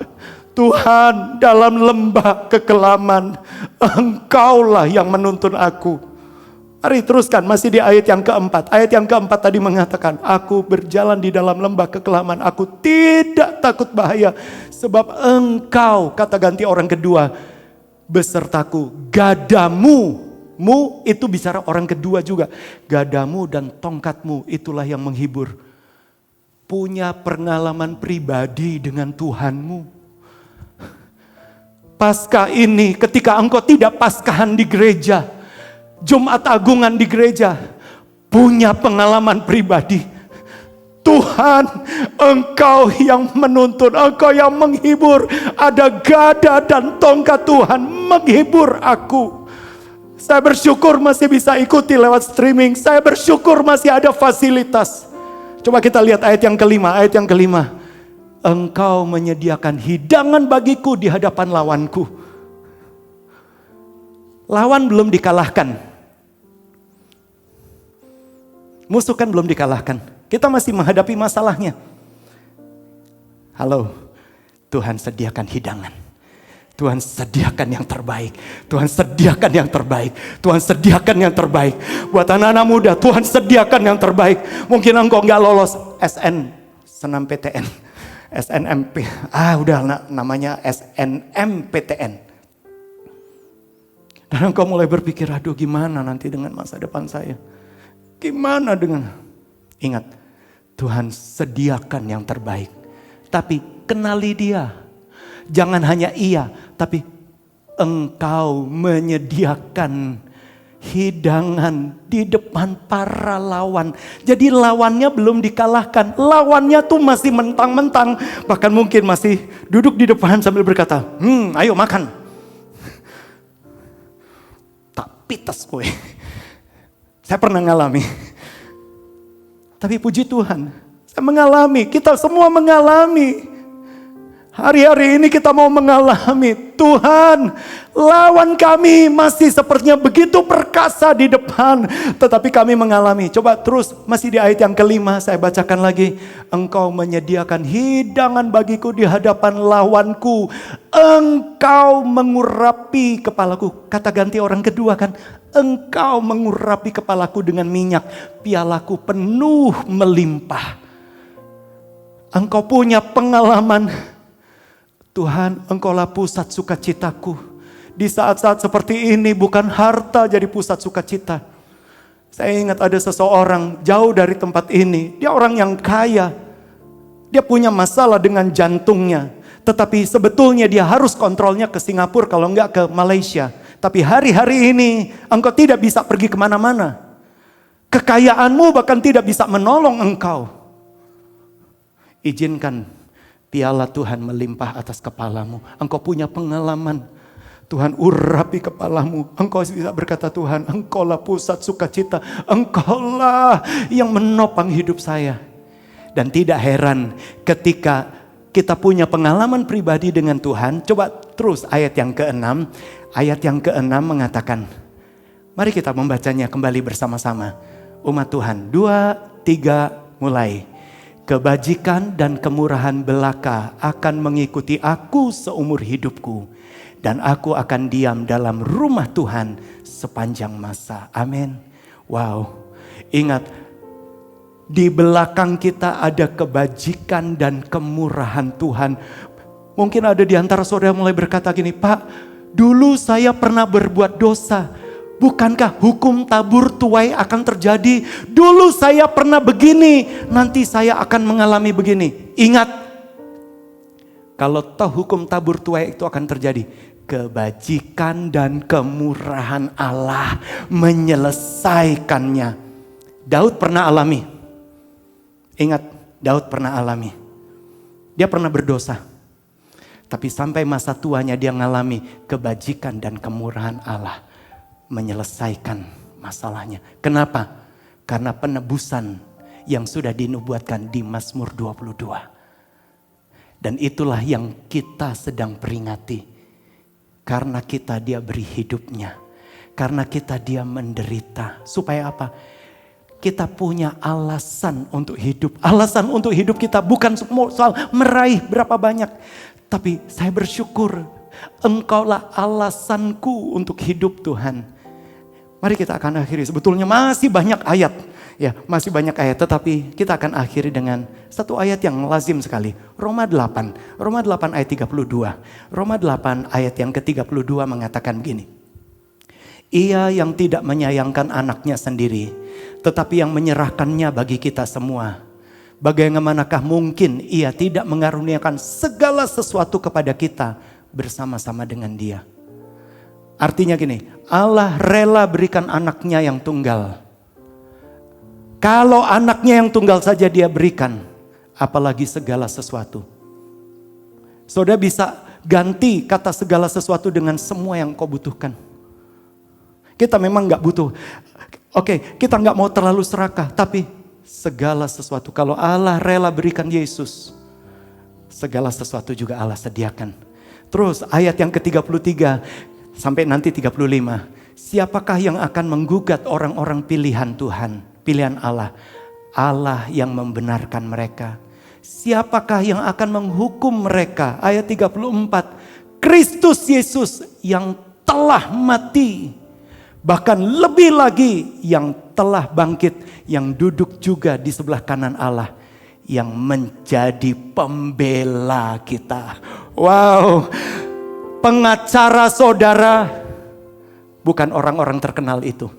Tuhan, dalam lembah kekelaman, Engkaulah yang menuntun aku. Mari teruskan, masih di ayat yang keempat. Ayat yang keempat tadi mengatakan, aku berjalan di dalam lembah kekelaman, aku tidak takut bahaya, sebab Engkau, kata ganti orang kedua, besertaku. Gadamu, mu itu bicara orang kedua juga. Gadamu dan tongkatmu itulah yang menghibur. Punya pengalaman pribadi dengan Tuhanmu. Paskah ini ketika engkau tidak paskahan di gereja, Jumat Agungan di gereja, punya pengalaman pribadi. Tuhan, Engkau yang menuntun, Engkau yang menghibur. Ada gada dan tongkat Tuhan menghibur aku. Saya bersyukur masih bisa ikuti lewat streaming. Saya bersyukur masih ada fasilitas. Coba kita lihat ayat yang kelima. Ayat yang kelima. Engkau menyediakan hidangan bagiku di hadapan lawanku. Lawan belum dikalahkan. Musuh kan belum dikalahkan. Kita masih menghadapi masalahnya. Halo, Tuhan sediakan hidangan. Tuhan sediakan yang terbaik. Tuhan sediakan yang terbaik. Tuhan sediakan yang terbaik. Buat anak-anak muda, Tuhan sediakan yang terbaik. Mungkin engkau nggak lolos SN, Senam PTN. SNMP, udah namanya SNMPTN. Dan engkau mulai berpikir, aduh gimana nanti dengan masa depan saya? Gimana dengan? Ingat, Tuhan sediakan yang terbaik. Tapi kenali Dia. Jangan hanya iya, tapi engkau menyediakan hidangan di depan para lawan. Jadi lawannya belum dikalahkan. Lawannya tuh masih mentang-mentang. Bahkan mungkin masih duduk di depan sambil berkata, ayo makan. Tak pitas gue. Saya pernah ngalami. Tapi puji Tuhan, saya mengalami. Kita semua mengalami. Hari-hari ini kita mau mengalami, Tuhan, lawan kami masih sepertinya begitu perkasa di depan, tetapi kami mengalami. Coba terus, masih di ayat yang kelima, saya bacakan lagi. Engkau menyediakan hidangan bagiku di hadapan lawanku. Engkau mengurapi kepalaku. Kata ganti orang kedua kan, engkau mengurapi kepalaku dengan minyak, pialaku penuh melimpah. Engkau punya pengalaman. Tuhan, Engkaulah pusat sukacitaku. Di saat-saat seperti ini bukan harta jadi pusat sukacita. Saya ingat ada seseorang jauh dari tempat ini. Dia orang yang kaya. Dia punya masalah dengan jantungnya. Tetapi sebetulnya dia harus kontrolnya ke Singapura kalau enggak ke Malaysia. Tapi hari-hari ini engkau tidak bisa pergi kemana-mana. Kekayaanmu bahkan tidak bisa menolong engkau. Izinkan piala Tuhan melimpah atas kepalamu. Engkau punya pengalaman. Tuhan urapi kepalamu. Engkau bisa berkata, Tuhan, Engkaulah pusat sukacita. Engkaulah yang menopang hidup saya. Dan tidak heran ketika kita punya pengalaman pribadi dengan Tuhan, coba terus ayat yang ke-6. Ayat yang ke-6 mengatakan, mari kita membacanya kembali bersama-sama. Umat Tuhan, 2, 3, mulai. Kebajikan dan kemurahan belaka akan mengikuti aku seumur hidupku. Dan aku akan diam dalam rumah Tuhan sepanjang masa. Amin. Wow. Ingat, di belakang kita ada kebajikan dan kemurahan Tuhan. Mungkin ada di antara saudara mulai berkata gini, Pak, dulu saya pernah berbuat dosa. Bukankah hukum tabur tuai akan terjadi? Dulu saya pernah begini, nanti saya akan mengalami begini. Ingat, kalau tahu hukum tabur tuai itu akan terjadi, kebajikan dan kemurahan Allah menyelesaikannya. Daud pernah alami. Ingat, Daud pernah alami. Dia pernah berdosa. Tapi sampai masa tuanya dia mengalami kebajikan dan kemurahan Allah menyelesaikan masalahnya. Kenapa? Karena penebusan yang sudah dinubuatkan di Mazmur 22. Dan itulah yang kita sedang peringati. Karena kita dia beri hidupnya. Karena kita dia menderita. Supaya apa? Kita punya alasan untuk hidup. Alasan untuk hidup kita bukan soal meraih berapa banyak. Tapi saya bersyukur Engkaulah alasanku untuk hidup Tuhan. Mari kita akan akhiri. Sebetulnya masih banyak ayat. Ya, masih banyak ayat. Tetapi kita akan akhiri dengan satu ayat yang lazim sekali. Roma 8. Roma 8 ayat 32. Roma 8 ayat yang ke-32 mengatakan begini. Ia yang tidak menyayangkan anaknya sendiri, tetapi yang menyerahkannya bagi kita semua. Bagaimanakah mungkin ia tidak mengaruniakan segala sesuatu kepada kita bersama-sama dengan dia. Artinya gini, Allah rela berikan anaknya yang tunggal. Kalau anaknya yang tunggal saja dia berikan, apalagi segala sesuatu. Saudara bisa ganti kata segala sesuatu dengan semua yang kau butuhkan. Kita memang gak butuh. Oke, kita gak mau terlalu serakah, tapi segala sesuatu. Kalau Allah rela berikan Yesus, segala sesuatu juga Allah sediakan. Terus ayat yang ke-33 sampai nanti 35. Siapakah yang akan menggugat orang-orang pilihan Tuhan? Pilihan Allah. Allah yang membenarkan mereka. Siapakah yang akan menghukum mereka? Ayat 34. Kristus Yesus yang telah mati. Bahkan lebih lagi yang telah bangkit. Yang duduk juga di sebelah kanan Allah. Yang menjadi pembela kita. Wow. Pengacara saudara bukan orang-orang terkenal itu.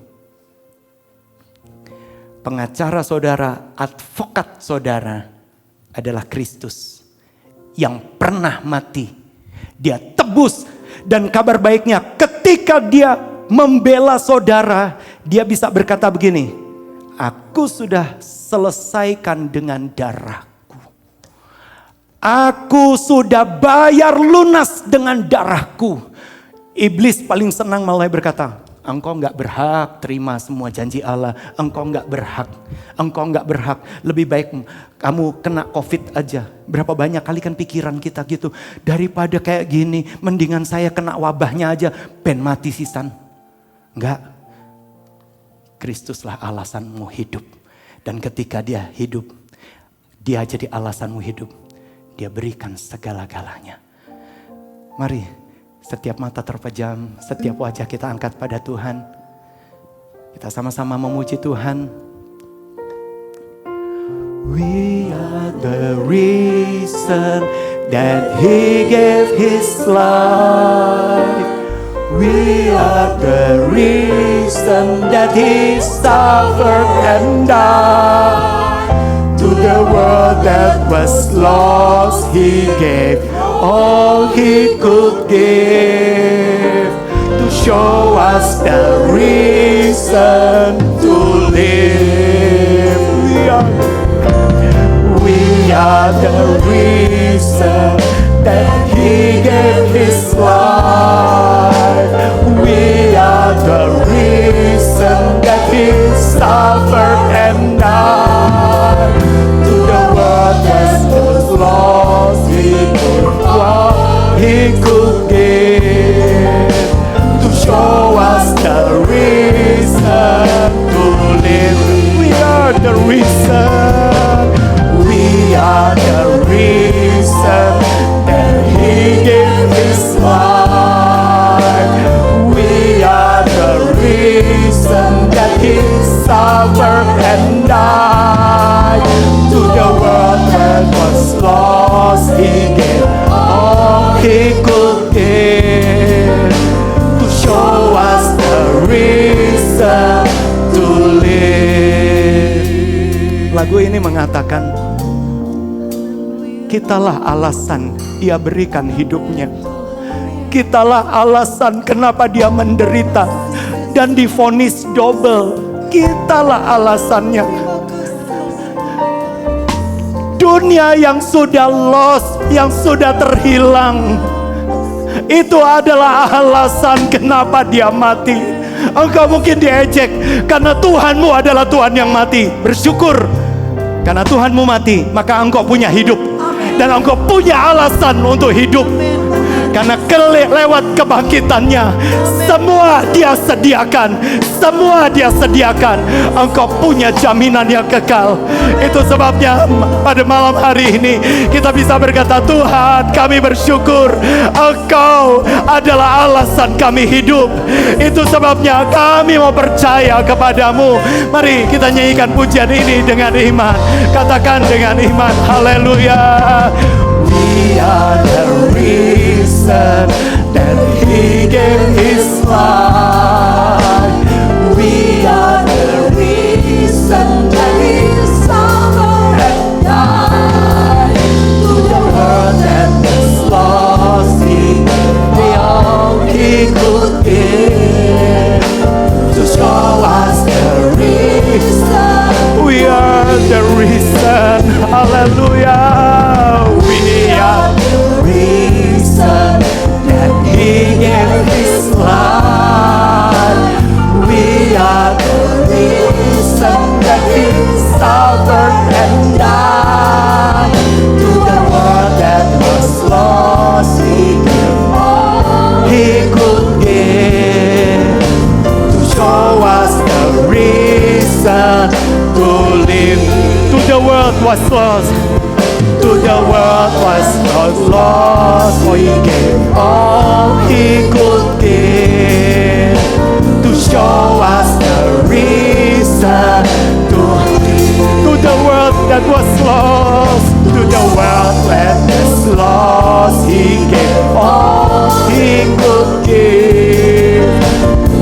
Pengacara saudara, advokat saudara adalah Kristus yang pernah mati. Dia tebus, dan kabar baiknya ketika dia membela saudara, dia bisa berkata begini, aku sudah selesaikan dengan darah. Aku sudah bayar lunas dengan darahku. Iblis paling senang malah berkata, engkau gak berhak terima semua janji Allah. Engkau gak berhak. Engkau gak berhak. Lebih baik kamu kena COVID aja. Berapa banyak kali kan pikiran kita gitu. Daripada kayak gini, mendingan saya kena wabahnya aja. Ben mati sisan. Enggak. Kristuslah alasanmu hidup. Dan ketika dia hidup, dia jadi alasanmu hidup. Dia berikan segala-galanya. Mari setiap mata terpejam, setiap wajah kita angkat pada Tuhan. Kita sama-sama memuji Tuhan. We are the reason that He gave His life. We are the reason that He suffered and died. To the world that was lost, He gave all He could give to show us the reason to live. We are the reason that He gave His life. We are the reason that He suffered and died. To the world that was lost, He suffered and died. To the world that was lost, He gave all He could give, to show us the reason to live. Lagu ini mengatakan, kitalah alasan Dia berikan hidupnya. Kitalah alasan kenapa Dia menderita dan divonis double. Kitalah alasannya. Dunia yang sudah lost, yang sudah terhilang, itu adalah alasan kenapa Dia mati. Engkau mungkin diejek karena Tuhanmu adalah Tuhan yang mati. Bersyukur, karena Tuhanmu mati, maka engkau punya hidup. Dan engkau punya alasan untuk hidup. Karena lewat kebangkitannya, semua Dia sediakan. Semua Dia sediakan. Engkau punya jaminan yang kekal. Itu sebabnya pada malam hari ini kita bisa berkata, Tuhan, kami bersyukur Engkau adalah alasan kami hidup. Itu sebabnya kami mau percaya kepadamu. Mari kita nyanyikan pujian ini dengan iman. Katakan dengan iman, haleluya. We are the reason that He gave His life. We are the reason that He suffered and died. To the world that was lost, He gave all He could give, to show us the reason. We are the reason. Hallelujah. We are the reason that He gave His life. We are the reason that He suffered and died. To the world that was lost, He gave all He could give, to show us the reason to live. To the world was lost, to the world was not lost, for He gave all He could give, to show us the reason to the world that was lost, to the world that was lost, He gave all He could give,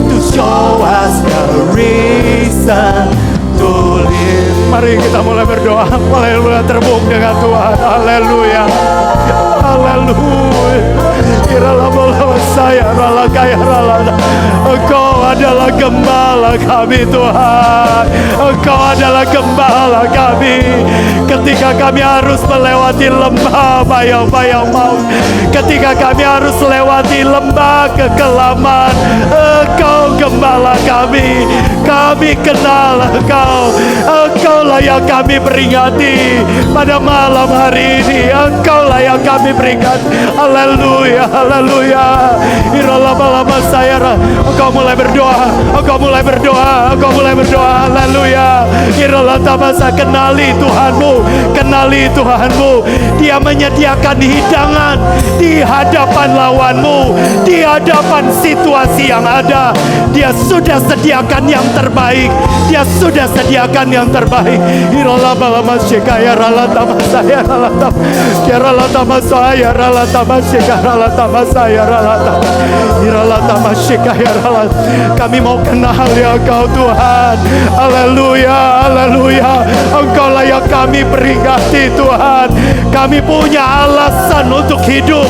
to show us the reason to live. Mari kita mulai berdoa. Haleluya, terbuk dengan Tuhan. Haleluya. Haleluya. Kiralah bola saya rala kaya rala. Engkau adalah gembala kami Tuhan. Engkau adalah gembala kami. Ketika kami harus melewati lembah bayang-bayang maut, ketika kami harus lewati lembah kekelaman, Engkau gembala kami. Kami kenal Engkau. Engkaulah yang kami peringati pada malam hari ini. Engkaulah yang kami peringati. Haleluya, haleluya. Iralama saya. Engkau mulai berdoa. Engkau mulai berdoa. Engkau mulai berdoa. Haleluya. Iralama saya, kenali Tuhanmu. Kenali Tuhanmu. Dia menyediakan hidangan di hadapan lawanmu, di hadapan situasi yang ada. Dia sudah sediakan yang terbaik. Dia sudah sediakan yang terbaik. Iralama syekaya ralatama saya ralatama. Kiralatama saya ralatama syekaralatama saya ralatama. Iralatama syekaya ralat. Kami mau kenal ya Engkau Tuhan. Haleluya, haleluya. Engkaulah yang kami peringati Tuhan. Kami punya alasan untuk hidup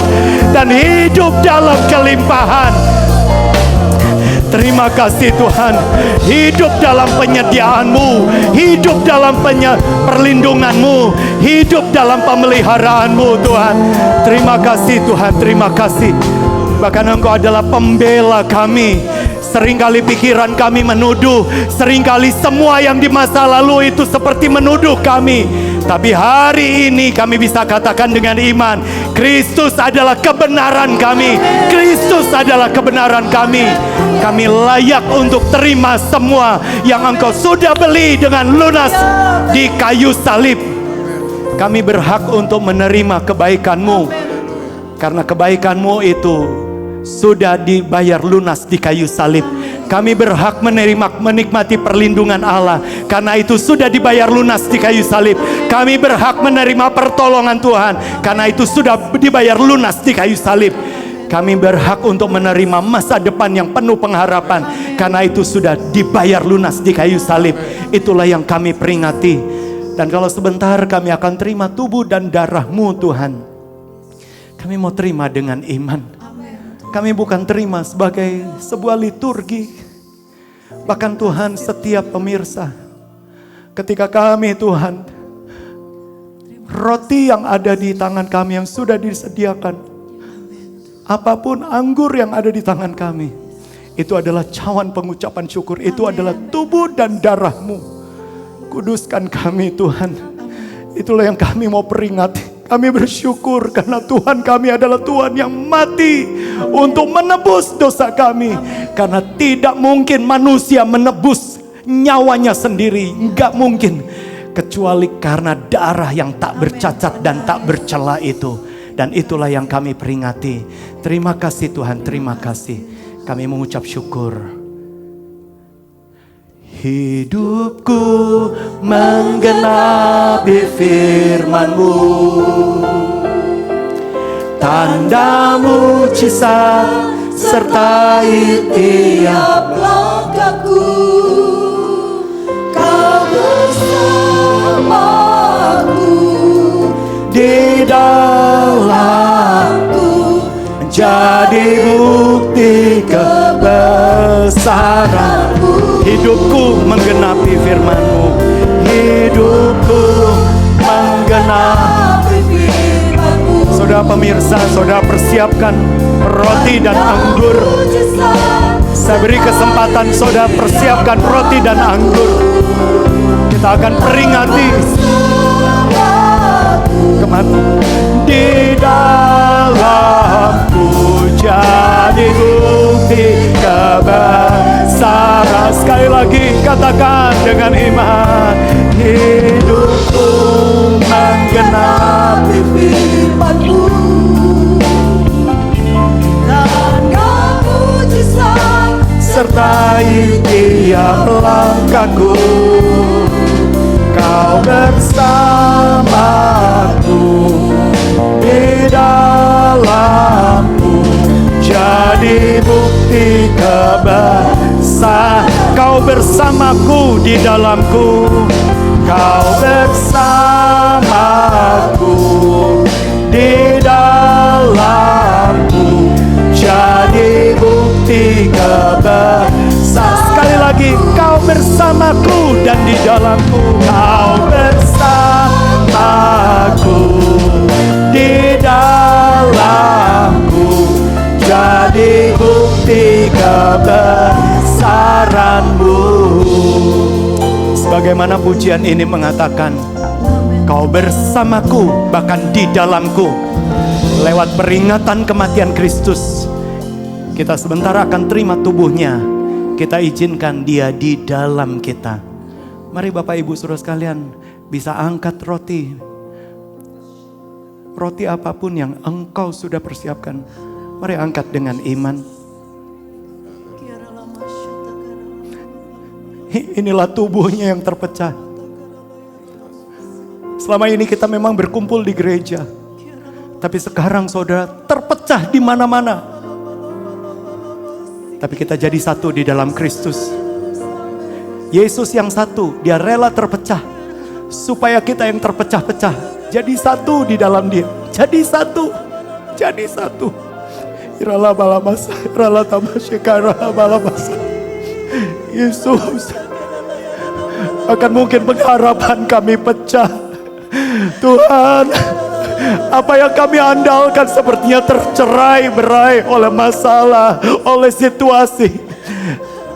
dan hidup dalam kelimpahan. Terima kasih Tuhan. Hidup dalam penyediaan-Mu, hidup dalam perlindungan-Mu, hidup dalam pemeliharaanmu Tuhan. Terima kasih Tuhan, terima kasih. Bahkan Engkau adalah pembela kami. Seringkali pikiran kami menuduh, seringkali semua yang di masa lalu itu seperti menuduh kami. Tapi hari ini kami bisa katakan dengan iman, Kristus adalah kebenaran kami. Kristus adalah kebenaran kami. Kami layak untuk terima semua yang Engkau sudah beli dengan lunas di kayu salib. Kami berhak untuk menerima kebaikan-Mu, karena kebaikan-Mu itu sudah dibayar lunas di kayu salib. Kami berhak menikmati perlindungan Allah. Karena itu sudah dibayar lunas di kayu salib. Kami berhak menerima pertolongan Tuhan. Karena itu sudah dibayar lunas di kayu salib. Kami berhak untuk menerima masa depan yang penuh pengharapan. Karena itu sudah dibayar lunas di kayu salib. Itulah yang kami peringati. Dan kalau sebentar kami akan terima tubuh dan darah-Mu Tuhan. Kami mau terima dengan iman. Kami bukan terima sebagai sebuah liturgi. Bahkan Tuhan, setiap pemirsa, ketika kami Tuhan, roti yang ada di tangan kami yang sudah disediakan, apapun anggur yang ada di tangan kami, itu adalah cawan pengucapan syukur. Itu adalah tubuh dan darah-Mu. Kuduskan kami Tuhan. Itulah yang kami mau peringati. Kami bersyukur karena Tuhan kami adalah Tuhan yang mati untuk menebus dosa kami. Karena tidak mungkin manusia menebus nyawanya sendiri. Enggak mungkin. Kecuali karena darah yang tak bercacat dan tak bercela itu. Dan itulah yang kami peringati. Terima kasih Tuhan, terima kasih. Kami mengucap syukur. Hidupku menggenapi firman-Mu, tanda mujizat sertai tiap langkahku. Kau bersamaku di dalamku, jadi bukti kebesaran-Mu. Hidupku menggenapi firman-Mu. Hidupku menggenapi firman-Mu. Saudara pemirsa, saudara persiapkan roti dan anggur. Saya beri kesempatan saudara persiapkan roti dan anggur. Kita akan peringati kematian. Di dalamku jadi bukti kebesaran. Sekali lagi katakan dengan iman. Hidupku menggenapi firman-Mu, tanda mujizat sertai tiap langkahku. Kau bersamaku di dalamku, jadi bukti kebesaran. Kau bersamaku di dalamku. Kau bersamaku di dalamku, jadi bukti kebesaran. Sekali lagi, kau bersamaku dan di dalamku. Kau bersamaku di dalamku, jadi bukti kebesaran-Mu. Sebagaimana pujian ini mengatakan, kau bersamaku bahkan di dalamku. Lewat peringatan kematian Kristus, kita sebentar akan terima tubuhnya. Kita izinkan dia di dalam kita. Mari Bapak Ibu Saudara sekalian, bisa angkat roti. Roti apapun yang engkau sudah persiapkan, mari angkat dengan iman. Inilah tubuhnya yang terpecah. Selama ini kita memang berkumpul di gereja, tapi sekarang saudara terpecah di mana-mana. Tapi kita jadi satu di dalam Kristus. Yesus yang satu, dia rela terpecah supaya kita yang terpecah-pecah jadi satu di dalam dia. Jadi satu, jadi satu. Irala balabasa, irala tamasya, balabasa. Yesus, akan mungkin pengharapan kami pecah. Tuhan, apa yang kami andalkan sepertinya tercerai-berai oleh masalah, oleh situasi.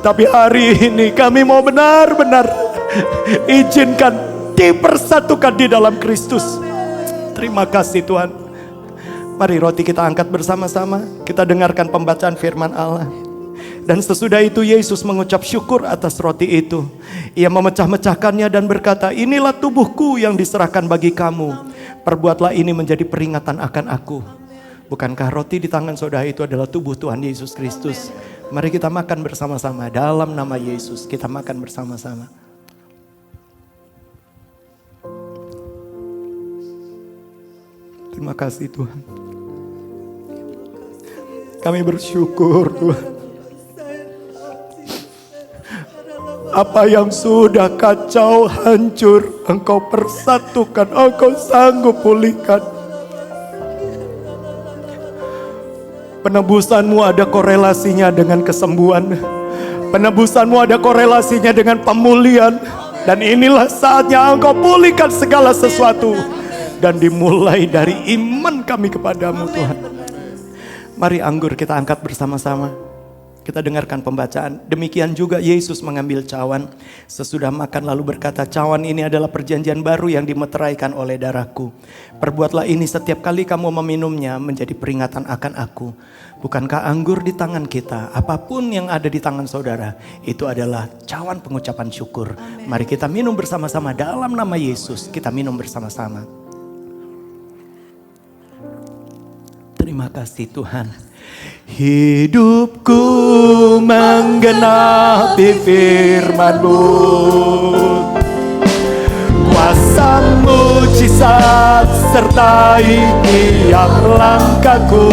Tapi hari ini kami mau benar-benar izinkan dipersatukan di dalam Kristus. Terima kasih Tuhan. Mari roti kita angkat bersama-sama. Kita dengarkan pembacaan firman Allah. Dan sesudah itu Yesus mengucap syukur atas roti itu. Ia memecah-mecahkannya dan berkata, inilah tubuhku yang diserahkan bagi kamu. Perbuatlah ini menjadi peringatan akan aku. Bukankah roti di tangan saudara itu adalah tubuh Tuhan Yesus Kristus? Mari kita makan bersama-sama dalam nama Yesus. Kita makan bersama-sama. Terima kasih Tuhan. Kami bersyukur Tuhan. Apa yang sudah kacau, hancur, Engkau persatukan, Engkau sanggup pulihkan. Penebusanmu ada korelasinya dengan kesembuhan. Penebusanmu ada korelasinya dengan pemulihan. Dan inilah saatnya Engkau pulihkan segala sesuatu. Dan dimulai dari iman kami kepadamu Tuhan. Mari anggur kita angkat bersama-sama. Kita dengarkan pembacaan. Demikian juga Yesus mengambil cawan. Sesudah makan lalu berkata, cawan ini adalah perjanjian baru yang dimeteraikan oleh darahku. Perbuatlah ini setiap kali kamu meminumnya menjadi peringatan akan aku. Bukankah anggur di tangan kita, apapun yang ada di tangan saudara, itu adalah cawan pengucapan syukur. Mari kita minum bersama-sama dalam nama Yesus. Kita minum bersama-sama. Terima kasih Tuhan. Hidupku menggenapi firman-Mu, kuasa mujizat sertai tiap langkahku.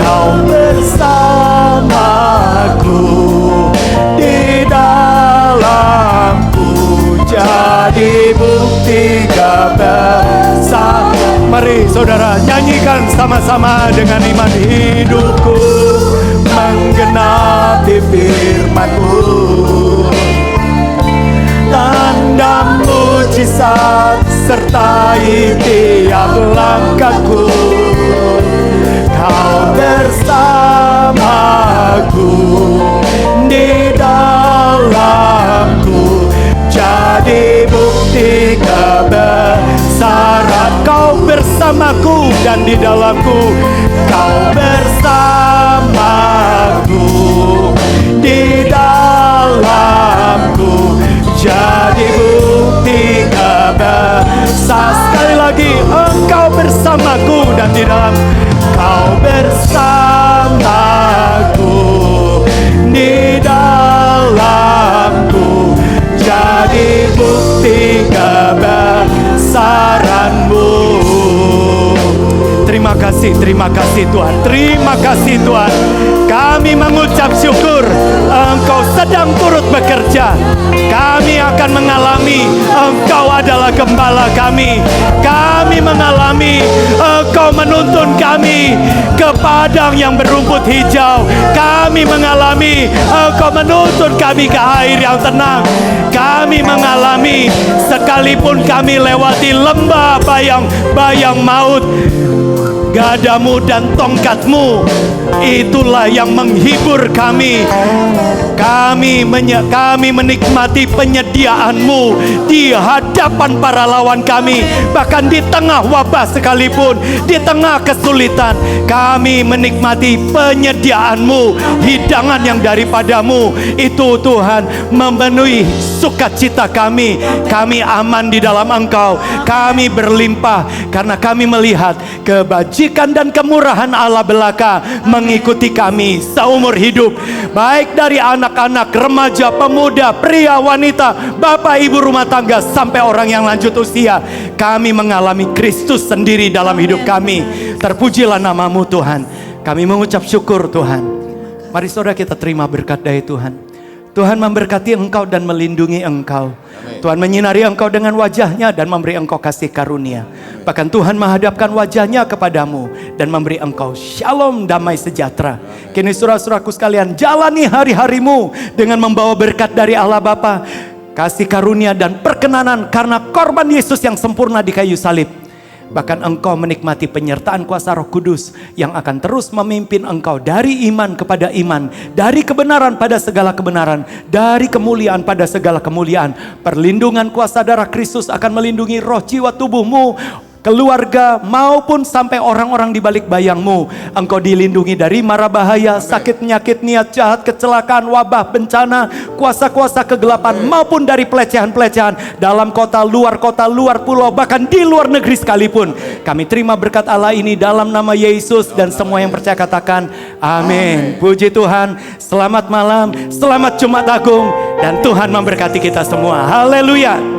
Kau bersamaku, di dalamku, jadi bukti kebesaran. Mari saudara nyanyikan sama-sama dengan iman. Hidupku menggenapi firman-Mu, tanda mujizat sertai tiap langkahku. Kau bersamaku, di dalamku, jadi bukti kebesaran. Kau bersamaku dan di dalamku. Kau bersamaku, di dalamku, jadi bukti kebesaran. Sekali lagi, Engkau bersamaku dan di dalam. Kau bersamaku, di dalamku, jadi bukti kebesaran-Mu. Terima kasih Tuhan. Terima kasih Tuhan. Kami mengucap syukur Engkau sedang turut bekerja. Kami akan mengalami Engkau adalah gembala kami. Kami mengalami Engkau menuntun kami ke padang yang berumput hijau. Kami mengalami Engkau menuntun kami ke air yang tenang. Kami mengalami sekalipun kami lewati lembah bayang maut, gadamu dan tongkatmu itulah yang menghibur kami. Kami menikmati penyediaan-Mu di hadapan para lawan kami. Bahkan di tengah wabah sekalipun, di tengah kesulitan, kami menikmati penyediaan-Mu. Hidangan yang daripada-Mu itu Tuhan memenuhi sukacita kami. Kami aman di dalam Engkau. Kami berlimpah karena kami melihat kebajikan dan kemurahan Allah belaka mengikuti kami seumur hidup. Baik dari anak-anak, remaja, pemuda, pria, wanita, bapak, ibu rumah tangga, sampai orang yang lanjut usia. Kami mengalami Kristus sendiri dalam hidup kami. Terpujilah nama-Mu Tuhan. Kami mengucap syukur Tuhan. Mari saudara kita terima berkat dari Tuhan. Tuhan memberkati engkau dan melindungi engkau. Amin. Tuhan menyinari engkau dengan wajahnya dan memberi engkau kasih karunia. Bahkan Tuhan menghadapkan wajahnya kepadamu dan memberi engkau shalom, damai sejahtera. Kini saudara-saudaraku sekalian, jalani hari-harimu dengan membawa berkat dari Allah Bapa, kasih karunia dan perkenanan karena korban Yesus yang sempurna di kayu salib. Bahkan engkau menikmati penyertaan kuasa Roh Kudus yang akan terus memimpin engkau dari iman kepada iman, dari kebenaran pada segala kebenaran, dari kemuliaan pada segala kemuliaan. Perlindungan kuasa darah Kristus akan melindungi roh, jiwa, tubuhmu keluarga, maupun sampai orang-orang di balik bayangmu. Engkau dilindungi dari mara bahaya, sakit, penyakit, niat jahat, kecelakaan, wabah, bencana, kuasa-kuasa kegelapan, maupun dari pelecehan-pelecehan dalam kota, luar pulau, bahkan di luar negeri sekalipun. Kami terima berkat Allah ini dalam nama Yesus, dan semua yang percaya katakan amin. Puji Tuhan. Selamat malam, selamat Jumat Agung, dan Tuhan memberkati kita semua. Haleluya.